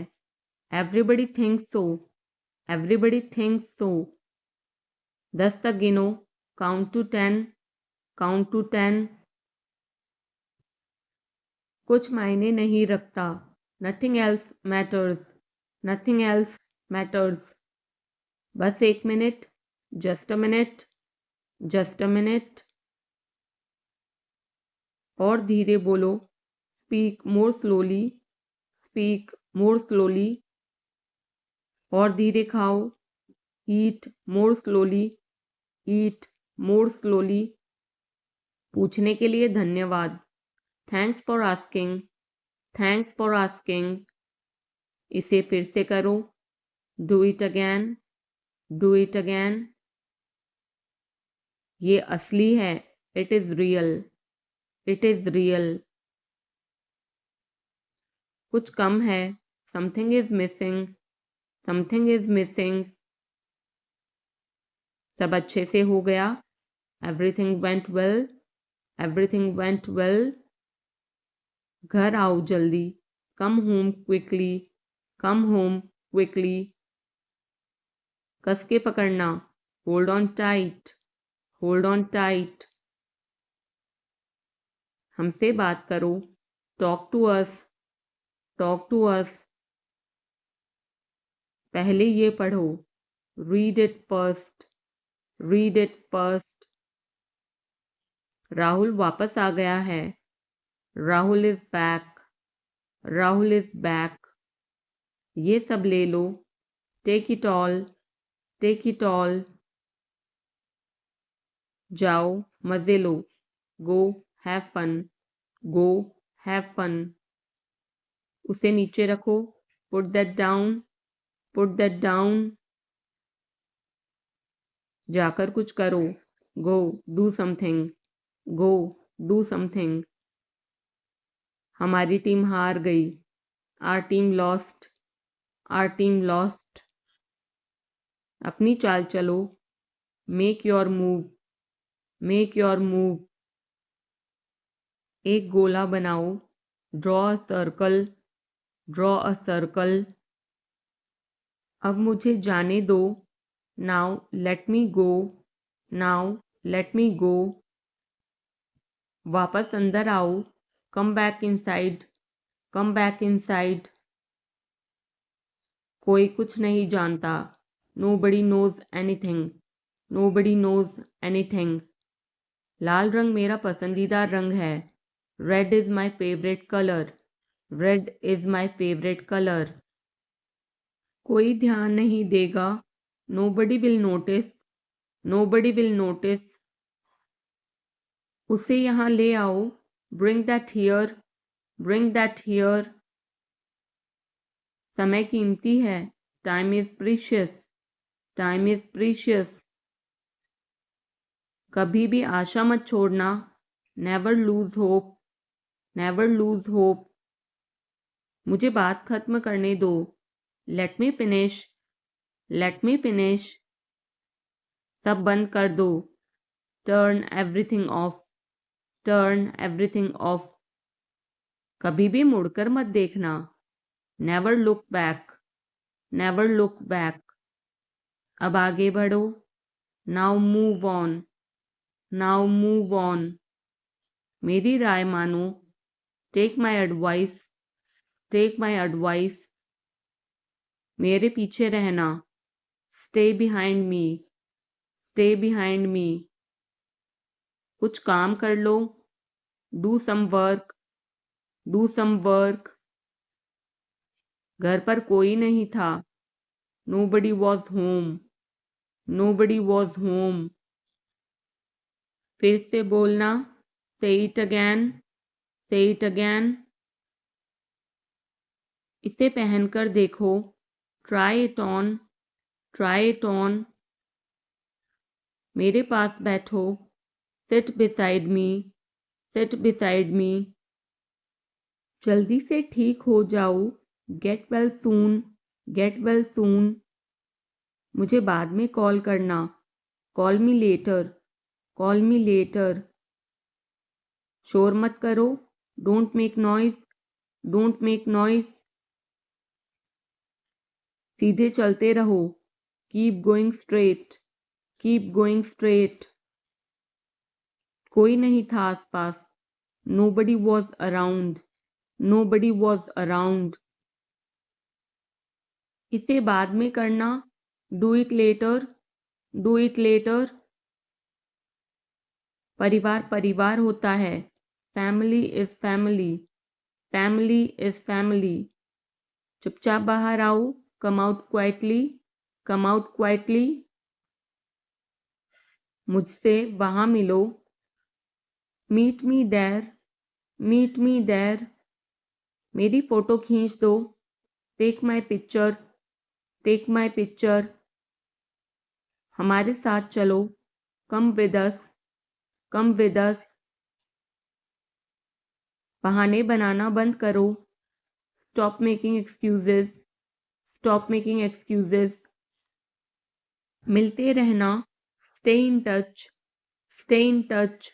everybody thinks so, everybody thinks so. 10 तक गिनो, काउंट टू 10, काउंट टू 10। कुछ मायने नहीं रखता, nothing else matters, nothing else matters. बस 1 minute, just a minute, just a minute. और धीरे बोलो, speak more slowly, speak more slowly. और धीरे खाओ, ईट मोर स्लोली, ईट मोर स्लोली। पूछने के लिए धन्यवाद, thanks for asking, thanks for asking. इसे फिर से करो, do it again, do it again. ये असली है, it is real, it is real. कुछ कम है, something is missing, something is missing. सब अच्छे से हो गया, everything went well, everything went well. घर आओ जल्दी, come home quickly, come home quickly. कस के पकड़ना, hold on tight, hold on tight. हमसे बात करो, talk to us, talk to us. पहले ये पढ़ो, read it first, read it first. Rahul वापस आ गया है, Rahul is back, Rahul is back. ये सब ले लो, take it all, take it all. जाओ मजे लो, go have fun, go have fun. उसे नीचे रखो, put that down, put that down. जाकर कुछ करो, go do something, go do something. हमारी टीम हार गई, our team lost, our team lost. अपनी चाल चलो, make your move, make your move. एक गोला बनाओ, draw a circle, draw a circle. अब मुझे जाने दो, now let me go, now let me go. वापस अंदर आओ, come back inside, come back inside. कोई कुछ नहीं जानता, nobody knows anything, nobody knows anything. लाल रंग मेरा पसंदीदा रंग है, red is my favourite colour, red is my favourite colour. कोई ध्यान नहीं देगा, nobody will notice, nobody will notice. उसे यहाँ ले आओ, bring that here, bring that here. समय कीमती है, time is precious, time is precious. कभी भी आशा मत छोड़ना, never lose hope, never lose hope. मुझे बात खत्म करने दो, let me finish, let me finish. सब बंद कर दो, turn everything off, turn everything off. कभी भी मुड़कर मत देखना, never look back, never look back. अब आगे बढ़ो, now move on, now move on. मेरी राय मानो, take my advice, take my advice. मेरे पीछे रहना, stay behind me, stay behind me. कुछ काम कर लो, do some work, do some work. घर पर कोई नहीं था, nobody was home, nobody was home. फिर से बोलना, say it again, say it again. इसे पहनकर देखो, try it on, try it on. मेरे पास बैठो, seat beside me, seat beside me. जल्दी से ठीक हो जाओ, get well soon, get well soon. मुझे बाद में कॉल करना, call me later, call me later. शोर मत करो, don't make noise, don't make noise. सीधे चलते रहो, keep going straight, keep going straight. कोई नहीं था आसपास, nobody was around, nobody was around. इसे बाद में करना, do it later, do it later. परिवार परिवार होता है, family is family, family is family. चुपचाप बाहर आओ, come out quietly, come out quietly. मुझसे वहां मिलो, meet me there, meet me there. मेरी फोटो खींच दो, take my picture, take my picture. हमारे साथ चलो, come with us, come with us. बहाने बनाना बंद करो, Stop making excuses. Stop making excuses. मिलते रहना. Stay in touch. Stay in touch.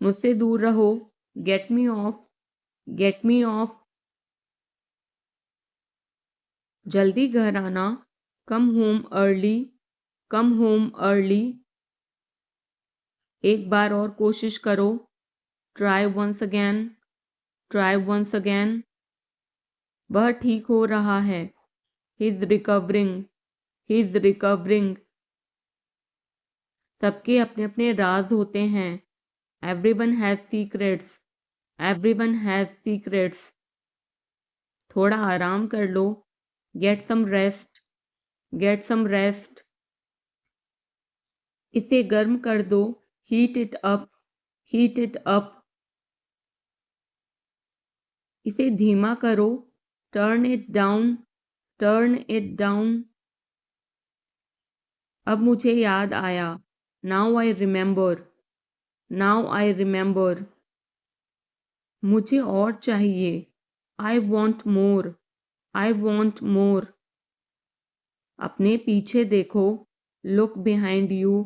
मुझसे दूर रहो. Get me off. Get me off. जल्दी घर आना. Come home early. Come home early. एक बार और कोशिश करो. Try once again. Try once again. वह ठीक हो रहा है. He's recovering. He's recovering. सबके अपने अपने राज होते हैं. Everyone has secrets. Everyone has secrets. थोड़ा आराम कर लो. Get some rest. Get some rest. इसे गर्म कर दो. Heat it up. Heat it up. इसे धीमा करो. Turn it down. Turn it down. अब मुझे याद आया. Now I remember. Now I remember. मुझे और चाहिए. I want more. I want more. अपने पीछे देखो. Look behind you.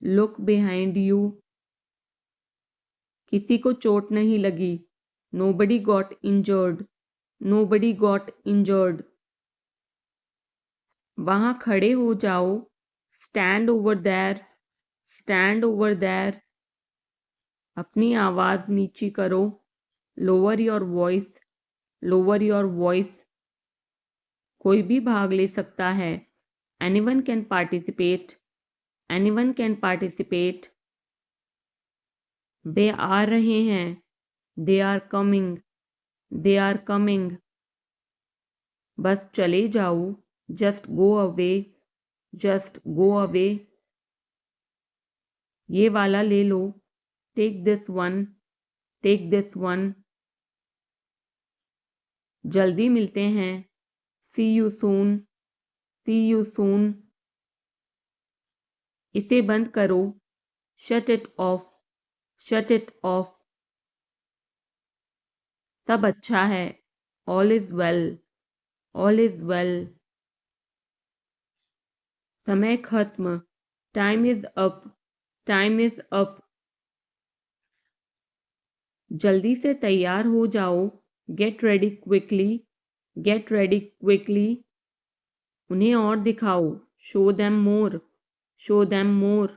Look behind you. किसी को चोट नहीं लगी. Nobody got injured. Nobody got injured. वहाँ खड़े हो जाओ. Stand over there. Stand over there. अपनी आवाज नीची करो. Lower your voice. Lower your voice. कोई भी भाग ले सकता है. Anyone can participate. Anyone can participate. वे आ रहे हैं. They are coming. They are coming. बस चले जाओ. Just go away. Just go away. ये वाला ले लो. Take this one. Take this one. जल्दी मिलते हैं. See you soon. See you soon. इसे बंद करो. Shut it off. Shut it off. सब अच्छा है. All is well. All is well. समय खत्म. Time is up. Time is up. जल्दी से तैयार हो जाओ. Get ready quickly. Get ready quickly. उन्हें और दिखाओ. Show them more. Show them more.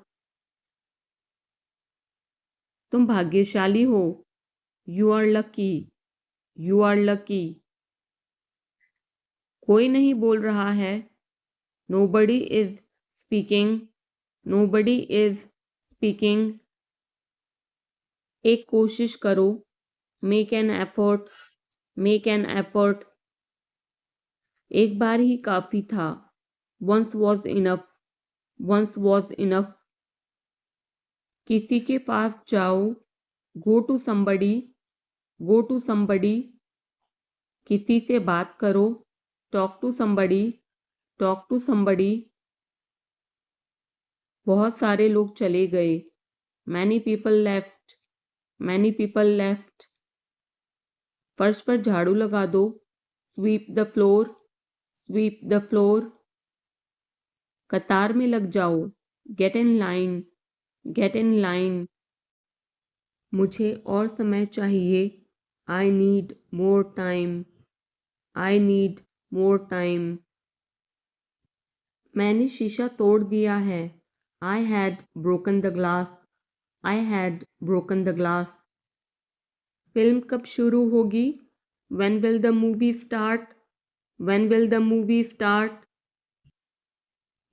तुम भाग्यशाली हो. You are lucky. You are lucky. कोई नहीं बोल रहा है. Nobody is speaking. Nobody is speaking. एक कोशिश करो. Make an effort. Make an effort. एक बार ही काफी था. Once was enough. Once was enough. किसी के पास जाओ. Go to somebody. Go to somebody. किसी से बात करो. Talk to somebody. Talk to somebody. बहुत सारे लोग चले गए. Many people left. Many people left. फर्श पर झाड़ू लगा दो. Sweep the floor. Sweep the floor. कतार में लग जाओ. Get in line. Get in line. मुझे और समय चाहिए. I need more time. I need more time. मैंने शीशा तोड़ दिया है. I had broken the glass. I had broken the glass. Film कब शुरू होगी? When will the movie start? When will the movie start?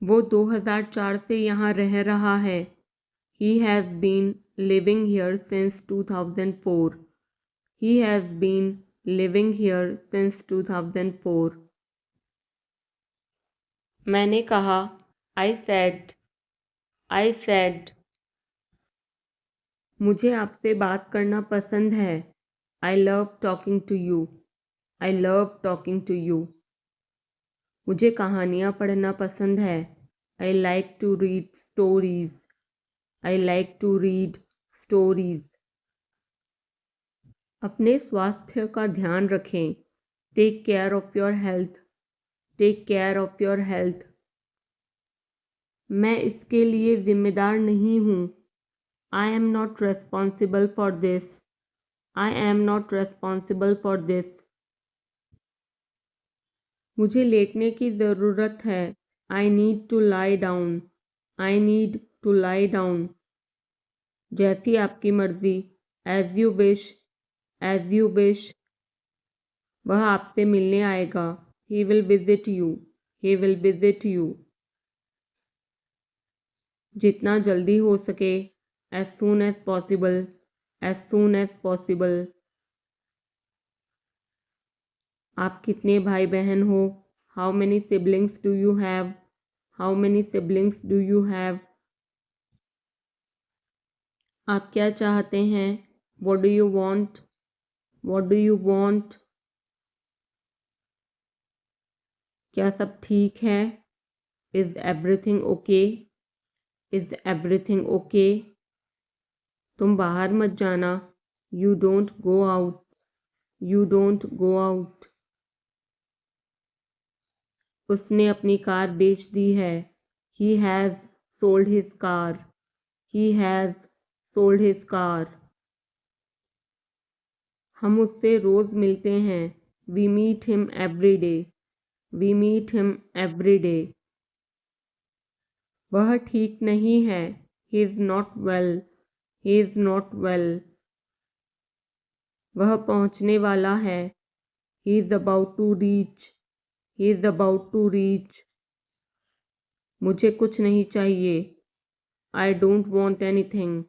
वो 2004 से यहाँ रह रहा है. He has been living here since 2004. He has been living here since 2004. मैंने कहा. I said. I said. मुझे आपसे बात करना पसंद है. I love talking to you. I love talking to you. मुझे कहानियाँ पढ़ना पसंद है. I like to read stories. I like to read stories. अपने स्वास्थ्य का ध्यान रखें. Take care of your health, take care of your health. मैं इसके लिए ज़िम्मेदार नहीं हूँ। I am not responsible for this, I am not responsible for this. मुझे लेटने की ज़रूरत है। I need to lie down, I need to lie down. जैसी आपकी मर्ज़ी, as you wish, as you wish. वह आपसे मिलने आएगा। He will visit you, he will visit you. जितना जल्दी हो सके, as soon as possible, as soon as possible. आप कितने भाई बहन हो? How many siblings do you have? How many siblings do you have? आप क्या चाहते हैं? What do you want? What do you want? क्या सब ठीक है? Is everything okay? Is everything okay? तुम बाहर मत जाना। You don't go out, you don't go out. उसने अपनी कार बेच दी है। He has sold his car, he has sold his car. हम उससे रोज़ मिलते हैं। We meet him every day, we meet him every day. वह ठीक नहीं है। He is not well, he is not well. वह पहुँचने वाला है। He is about to reach, he is about to reach. मुझे कुछ नहीं चाहिए। I don't want anything,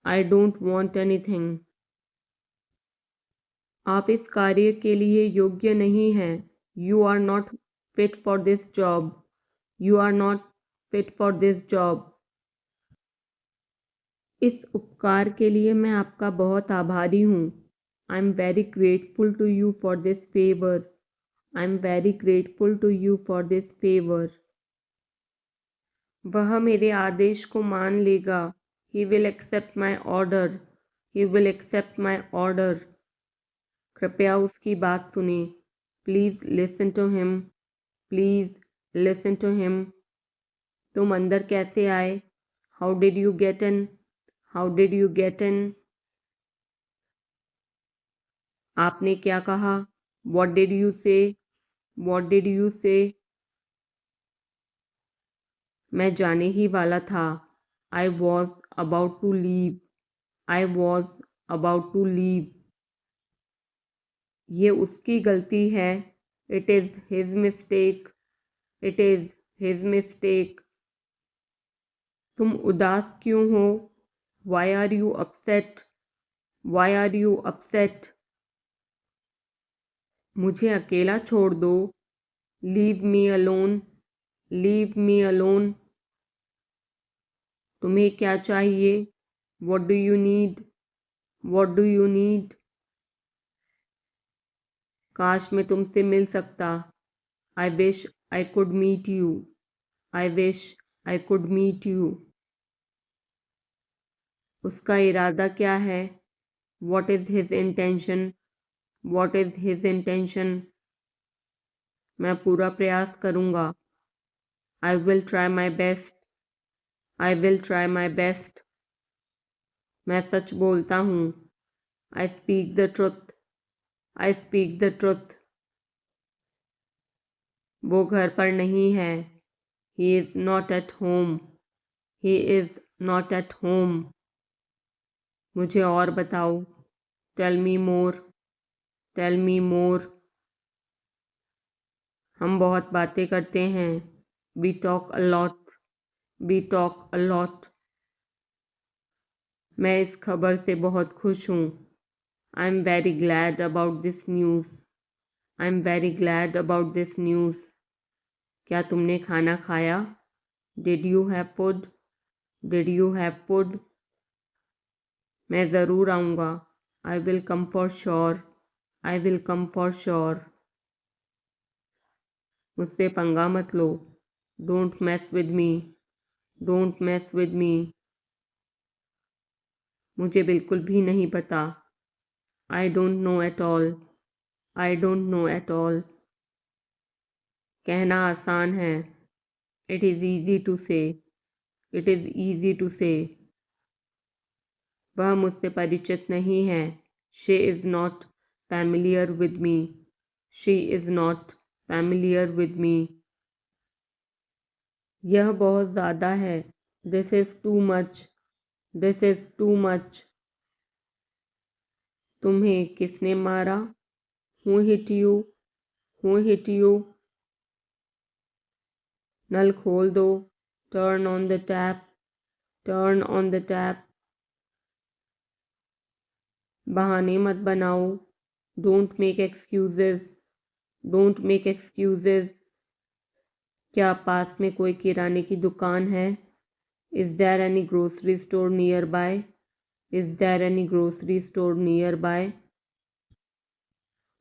I don't want anything. आप इस कार्य के लिए योग्य नहीं हैं। You are not fit for this job, you are not fit for this job. इस उपकार के लिए मैं आपका बहुत आभारी हूँ। I am very grateful to you for this favour, I am very grateful to you for this favour. वह मेरे आदेश को मान लेगा। He will accept my order, he will accept my order. कृपया उसकी बात सुने। Please listen to him, please listen to him. तुम अंदर कैसे आए? How did you get in, how did you get in? आपने क्या कहा? What did you say, what did you say? मैं जाने ही वाला था। I was about to leave, I was about to leave. ये उसकी गलती है। It is his mistake, it is his mistake. तुम उदास क्यों हो? Why are you upset, why are you upset? मुझे अकेला छोड़ दो। Leave me alone, leave me alone. तुम्हें क्या चाहिए? What do you need, what do you need? काश मैं तुमसे मिल सकता। I wish I could meet you, I wish I could meet you. उसका इरादा क्या है? What is his intention, what is his intention? मैं पूरा प्रयास करूँगा। I will try my best, I will try my best. मैं सच बोलता हूँ। I speak the truth, I speak the truth. वो घर पर नहीं है। He is not at home, he is not at home. मुझे और बताओ। Tell me more, tell me more. हम बहुत बातें करते हैं। We talk a lot, we talk a lot. मैं इस खबर से बहुत खुश हूँ। I am very glad about this news, I am very glad about this news. क्या तुमने खाना खाया? Did you have food, did you have food? मैं ज़रूर आऊँगा। I will come for sure, I will come for sure. मुझसे पंगा मत लो। Don't mess with me, don't mess with me. मुझे बिल्कुल भी नहीं पता। I don't know at all, I don't know at all. कहना आसान है. It is easy to say. It is easy to say. वह मुझसे परिचित नहीं है. She is not familiar with me. She is not familiar with me. यह बहुत ज़्यादा है. This is too much. This is too much. तुम्हें किसने मारा? Who hit you? Who hit you? नल खोल दो. Turn on the tap. Turn on the tap. बहाने मत बनाओ. Don't make excuses. Don't make excuses. क्या पास में कोई किराने की दुकान है? Is there any grocery store nearby? Is there any grocery store nearby?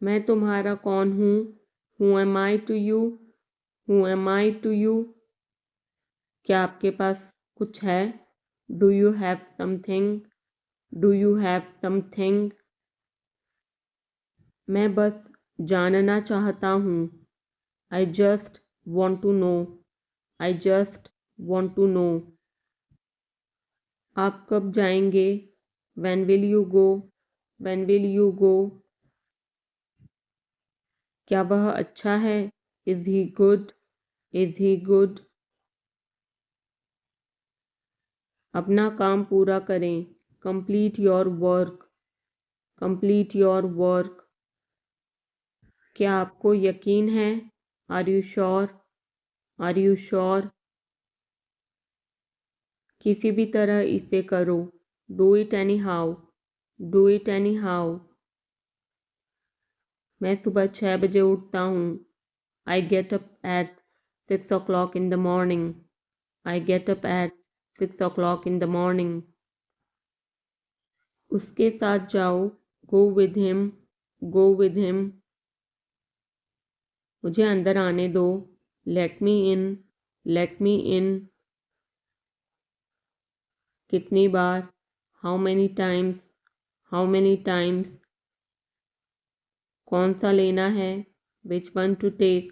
मैं तुम्हारा कौन हूँ? Who am I to you? Who am I to you? क्या आपके पास कुछ है? Do you have something? Do you have something? मैं बस जानना चाहता हूँ. I just want to know. I just want to know. आप कब जाएंगे? When will you go? When will you go? क्या वह अच्छा है? Is he good? Is he good? अपना काम पूरा करें. Complete your work. Complete your work. क्या आपको यकीन है? Are you sure? Are you sure? किसी भी तरह इसे करो. Do it anyhow. Do it anyhow. मैं सुबह 6 बजे उठता हूँ. I get up at 6 o'clock in the morning. I get up at 6 o'clock in the morning. उसके साथ जाओ. Go with him. Go with him. मुझे अंदर आने दो. Let me in. Let me in. कितनी बार? How many times? How many times? कौन सा लेना है? Which one to take?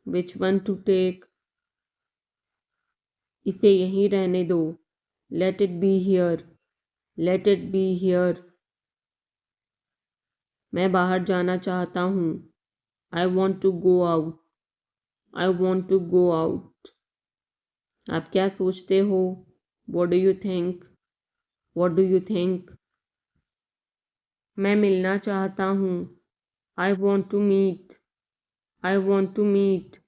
Which one to take? इसे यहीं रहने दो. Let it be here. Let it be here. मैं बाहर जाना चाहता हूँ. I want to go out. I want to go out. आप क्या सोचते हो? What do you think? What do you think? मैं मिलना चाहता हूँ. I want to meet. I want to meet.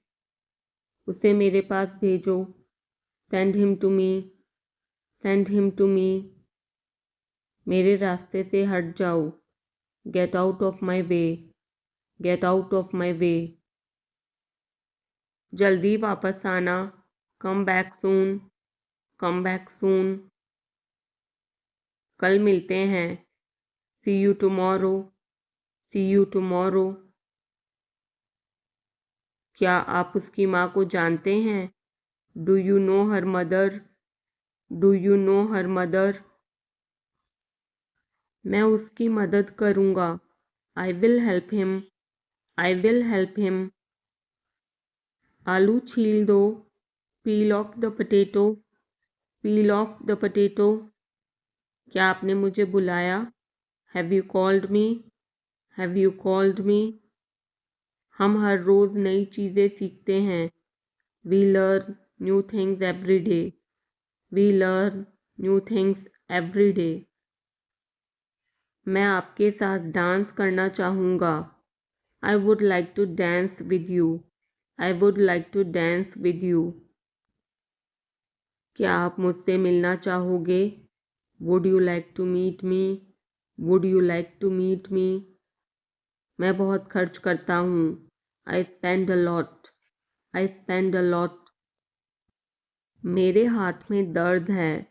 उसे मेरे पास भेजो. Send him to me. Send him to me. मेरे रास्ते से हट जाओ. Get out of my way. Get out of my way. जल्दी वापस आना. Come back soon. Come back soon. कल मिलते हैं. See you tomorrow. See you tomorrow. क्या आप उसकी माँ को जानते हैं? Do you know her mother? Do you know her mother? मैं उसकी मदद करूँगा. I will help him. I will help him. आलू छील दो. Peel off the potato. Peel off the potato. क्या आपने मुझे बुलाया? Have you called me? Have you called me? हम हर रोज़ नई चीज़ें सीखते हैं. We learn new things every day. We learn new things every day. मैं आपके साथ डांस करना चाहूँगा. I would like to dance with you. I would like to dance with you. क्या आप मुझसे मिलना चाहोगे? Would you like to meet me? Would you like to meet me? मैं बहुत खर्च करता हूँ. I spend a lot. I spend a lot. मेरे हाथ में दर्द है.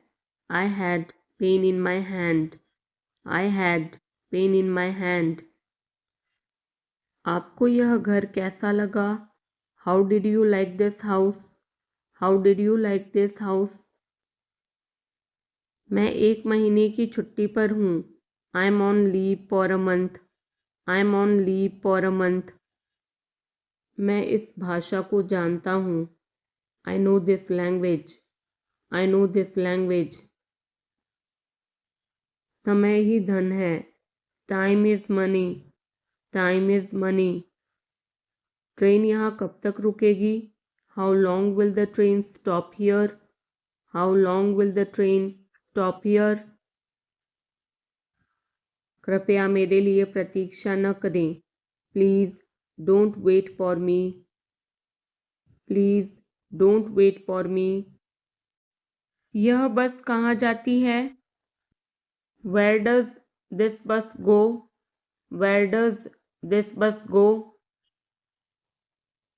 I had pain in my hand. I had pain in my hand. आपको यह घर कैसा लगा? How did you like this house? How did you like this house? मैं 1 महीने की छुट्टी पर हूँ. I am on leave for a month. I am on leave for a month. मैं इस भाषा को जानता हूँ। I know this language. I know this language. समय ही धन है। Time is money. Time is money. Train यहाँ कब तक रुकेगी? How long will the train stop here? How long will the train stop here? कृपया मेरे लिए प्रतीक्षा न करें। Please don't wait for me. Please don't wait for मी। यह बस कहाँ जाती है? वेयर डज दिस बस गो? वेयर डज दिस बस गो?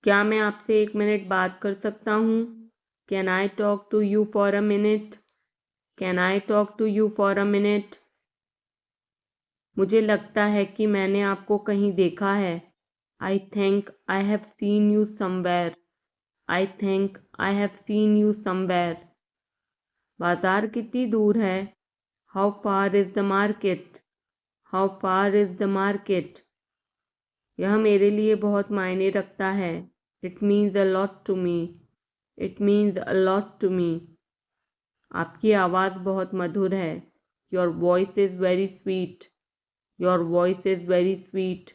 क्या मैं आपसे 1 मिनट बात कर सकता हूँ? Can I talk to you for a minute? Can I talk to you for a minute? मुझे लगता है कि मैंने आपको कहीं देखा है। I think I have seen you somewhere. I think I have seen you somewhere. बाजार कितनी दूर है? How far is the market? How far is the market? यह मेरे लिए बहुत मायने रखता है। It means a lot to me. It means a lot to me. आपकी आवाज़ बहुत मधुर है। Your voice is very sweet. Your voice is very sweet.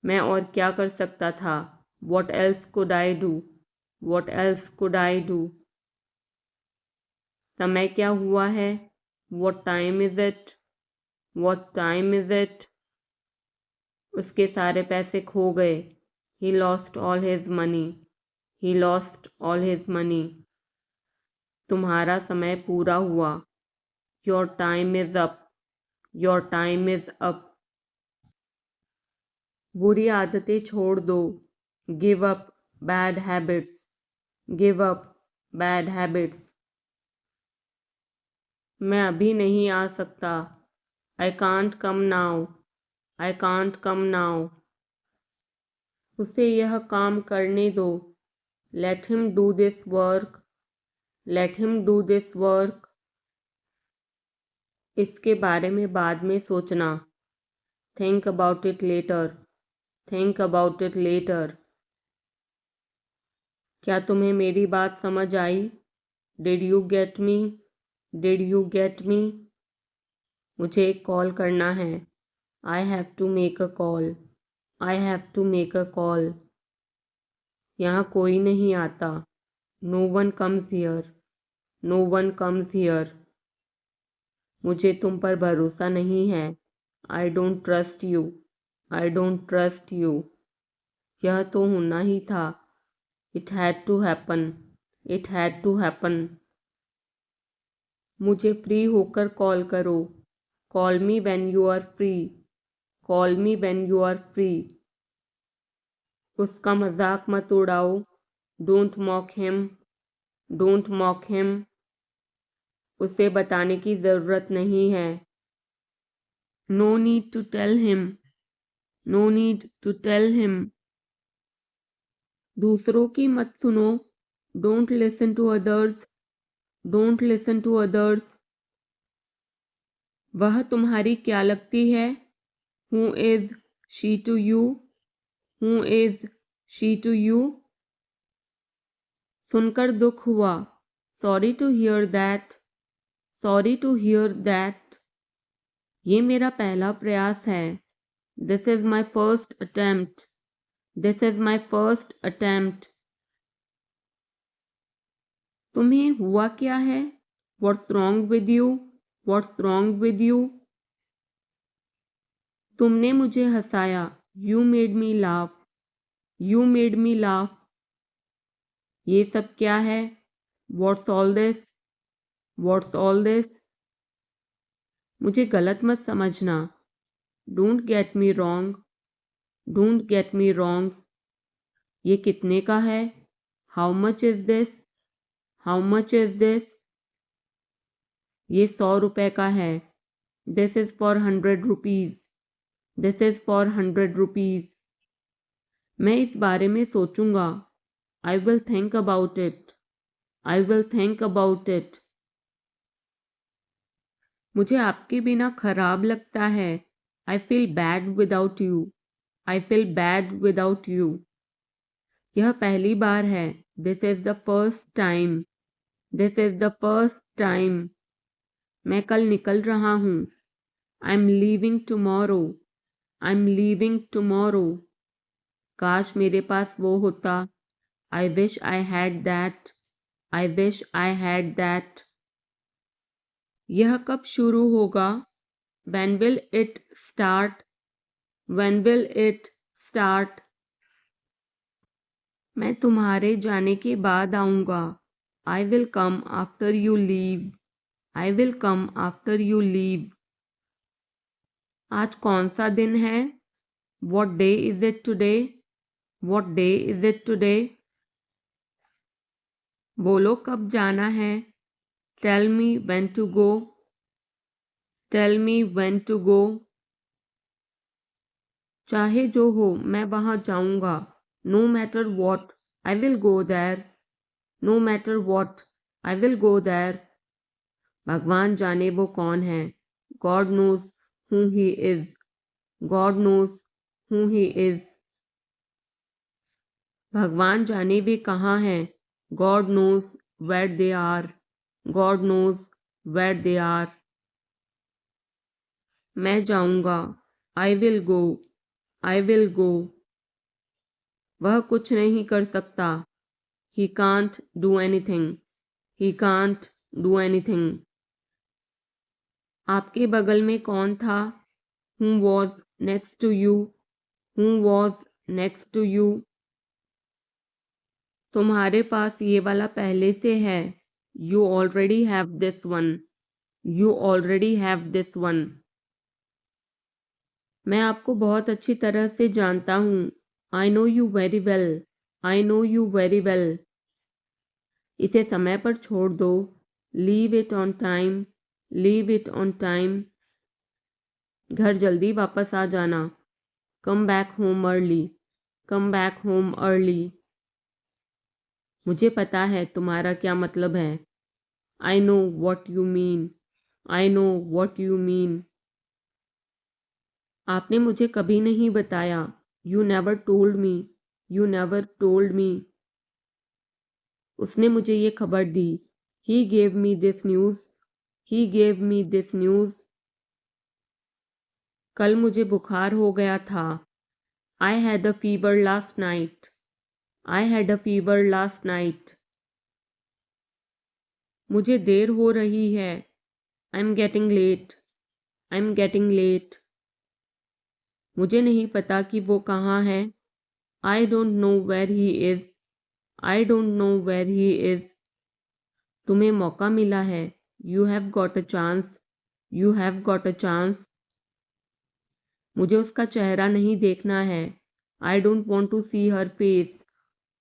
मैं और क्या कर सकता था? What else could I do? What else could I do? समय क्या हुआ है? What time is it? What time is it? उसके सारे पैसे खो गए। He lost all his money. He lost all his money. तुम्हारा समय पूरा हुआ। Your time is up. Your time is up. बुरी आदतें छोड़ दो। Give up bad habits. Give up bad habits. मैं अभी नहीं आ सकता। I can't come now. I can't come now. उसे यह काम करने दो। Let him do this work. Let him do this work. इसके बारे में बाद में सोचना। Think about it later. Think about it later. क्या तुम्हें मेरी बात समझ आई? Did you get me? Did you get me? मुझे एक कॉल करना है। I have to make a call. I have to make a call. यहाँ कोई नहीं आता। No one comes here. No one comes here. मुझे तुम पर भरोसा नहीं है। I don't trust you. I don't trust you. यह तो होना ही था। It had to happen. It had to happen. मुझे फ्री होकर कॉल करो। Call me when you are free. Call me when you are free. उसका मजाक मत उड़ाओ। Don't mock him. Don't mock him. उसे बताने की ज़रूरत नहीं है। No need to tell him. No need to tell him. दूसरों की मत सुनो। Don't listen to others. Don't listen to others. वह तुम्हारी क्या लगती है? Who is she to you? Who is she to you? सुनकर दुख हुआ। Sorry to hear that. Sorry to hear that. ये मेरा पहला प्रयास है। This is my first attempt. This is my first attempt. तुम्हें हुआ क्या है? What's wrong with you? What's wrong with you? तुमने मुझे हंसाया। You made me laugh. You made me laugh. ये सब क्या है? What's all this? What's all this? मुझे गलत मत समझना। Don't get me wrong. Don't get me wrong. ये कितने का है? How much is this? How much is this? ये 100 रुपए का है। This is for 100 rupees. This is for 100 rupees. मैं इस बारे में सोचूंगा। I will think about it. I will think about it. मुझे आपके बिना खराब लगता है। I feel bad without you. I feel bad without you. यह पहली बार है. This is the first time. This is the first time. मैं कल निकल रहा हूँ. I'm leaving tomorrow. I'm leaving tomorrow. काश मेरे पास वो होता. I wish I had that. I wish I had that. यह कब शुरू होगा? When will it start? When will it start? मैं तुम्हारे जाने के बाद आऊँगा. I will come after you leave. I will come after you leave. आज कौन सा दिन है? What day is it today? What day is it today? बोलो कब जाना है? Tell me when to go. Tell me when to go. चाहे जो हो मैं वहाँ जाऊँगा. No matter what, I will go there. No matter what, I will go there. भगवान जाने वो कौन है. God knows who he is. God knows who he is. भगवान जाने वे कहाँ हैं. God knows where they are. God knows where they are. मैं जाऊँगा. I will go. I will go. वह कुछ नहीं कर सकता. He can't do anything. He can't do anything. आपके बगल में कौन था? Who was next to you? Who was next to you? तुम्हारे पास ये वाला पहले से है. You already have this one. You already have this one. मैं आपको बहुत अच्छी तरह से जानता हूँ. I know you very well. I know you very well. इसे समय पर छोड़ दो. Leave it on time. Leave it on time. घर जल्दी वापस आ जाना. Come back home early. Come back home early. मुझे पता है तुम्हारा क्या मतलब है. I know what you mean. I know what you mean. आपने मुझे कभी नहीं बताया. You never told me. You never told me. उसने मुझे ये खबर दी. He gave me this news. He gave me this news. कल मुझे बुखार हो गया था. I had a fever last night. I had a fever last night. मुझे देर हो रही है. I'm getting late. I'm getting late. मुझे नहीं पता कि वो कहाँ है. I don't know where he is. I don't know where he is. तुम्हें मौका मिला है. You have got a chance. You have got a chance. मुझे उसका चेहरा नहीं देखना है. I don't want to see her face.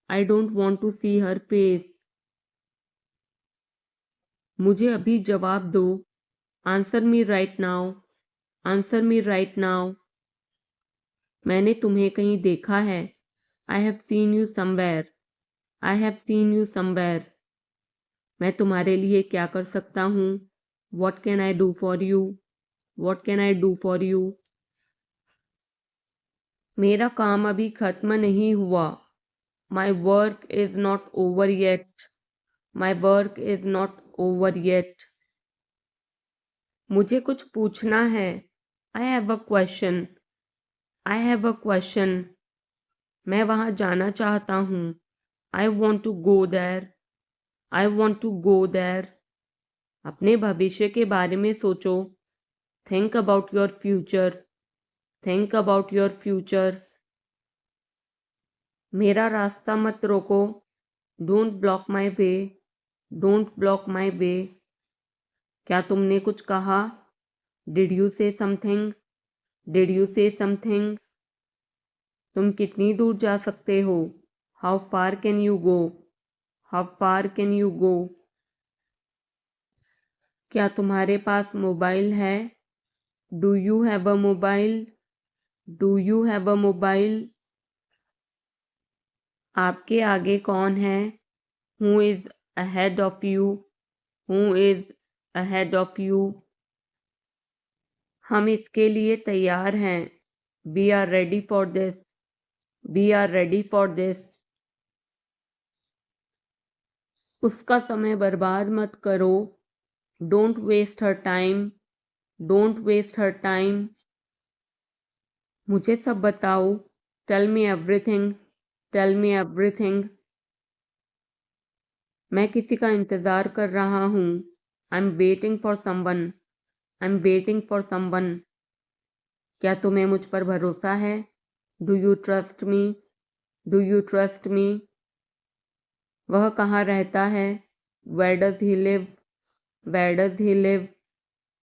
I don't want to see her face. मुझे अभी जवाब दो. Answer me right now. Answer me right now. मैंने तुम्हें कहीं देखा है. I have seen you somewhere. I have seen you somewhere. मैं तुम्हारे लिए क्या कर सकता हूँ? What can I do for you? What can I do for you? मेरा काम अभी खत्म नहीं हुआ. My work is not over yet. My work is not over yet. मुझे कुछ पूछना है. I have a question. I have a question. मैं वहाँ जाना चाहता हूँ. I want to go there. I want to go there. अपने भविष्य के बारे में सोचो. Think about your future. Think about your future. मेरा रास्ता मत रोको. Don't block my way. Don't block my way. क्या तुमने कुछ कहा? Did you say something? Did you say something? तुम कितनी दूर जा सकते हो? How far can you go? How far can you go? क्या तुम्हारे पास मोबाइल है? Do you have a mobile? Do you have a mobile? आपके आगे कौन है? Who is ahead of you? Who is ahead of you? हम इसके लिए तैयार हैं। We are ready for this. We are ready for this. उसका समय बर्बाद मत करो। Don't waste her time. Don't waste her time. मुझे सब बताओ। Tell me everything. Tell me everything. मैं किसी का इंतज़ार कर रहा हूँ। I am waiting for someone. I am waiting for someone. क्या तुम्हें मुझ पर भरोसा है? Do you trust me? Do you trust me? वह कहाँ रहता है? Where does he live? Where does he live?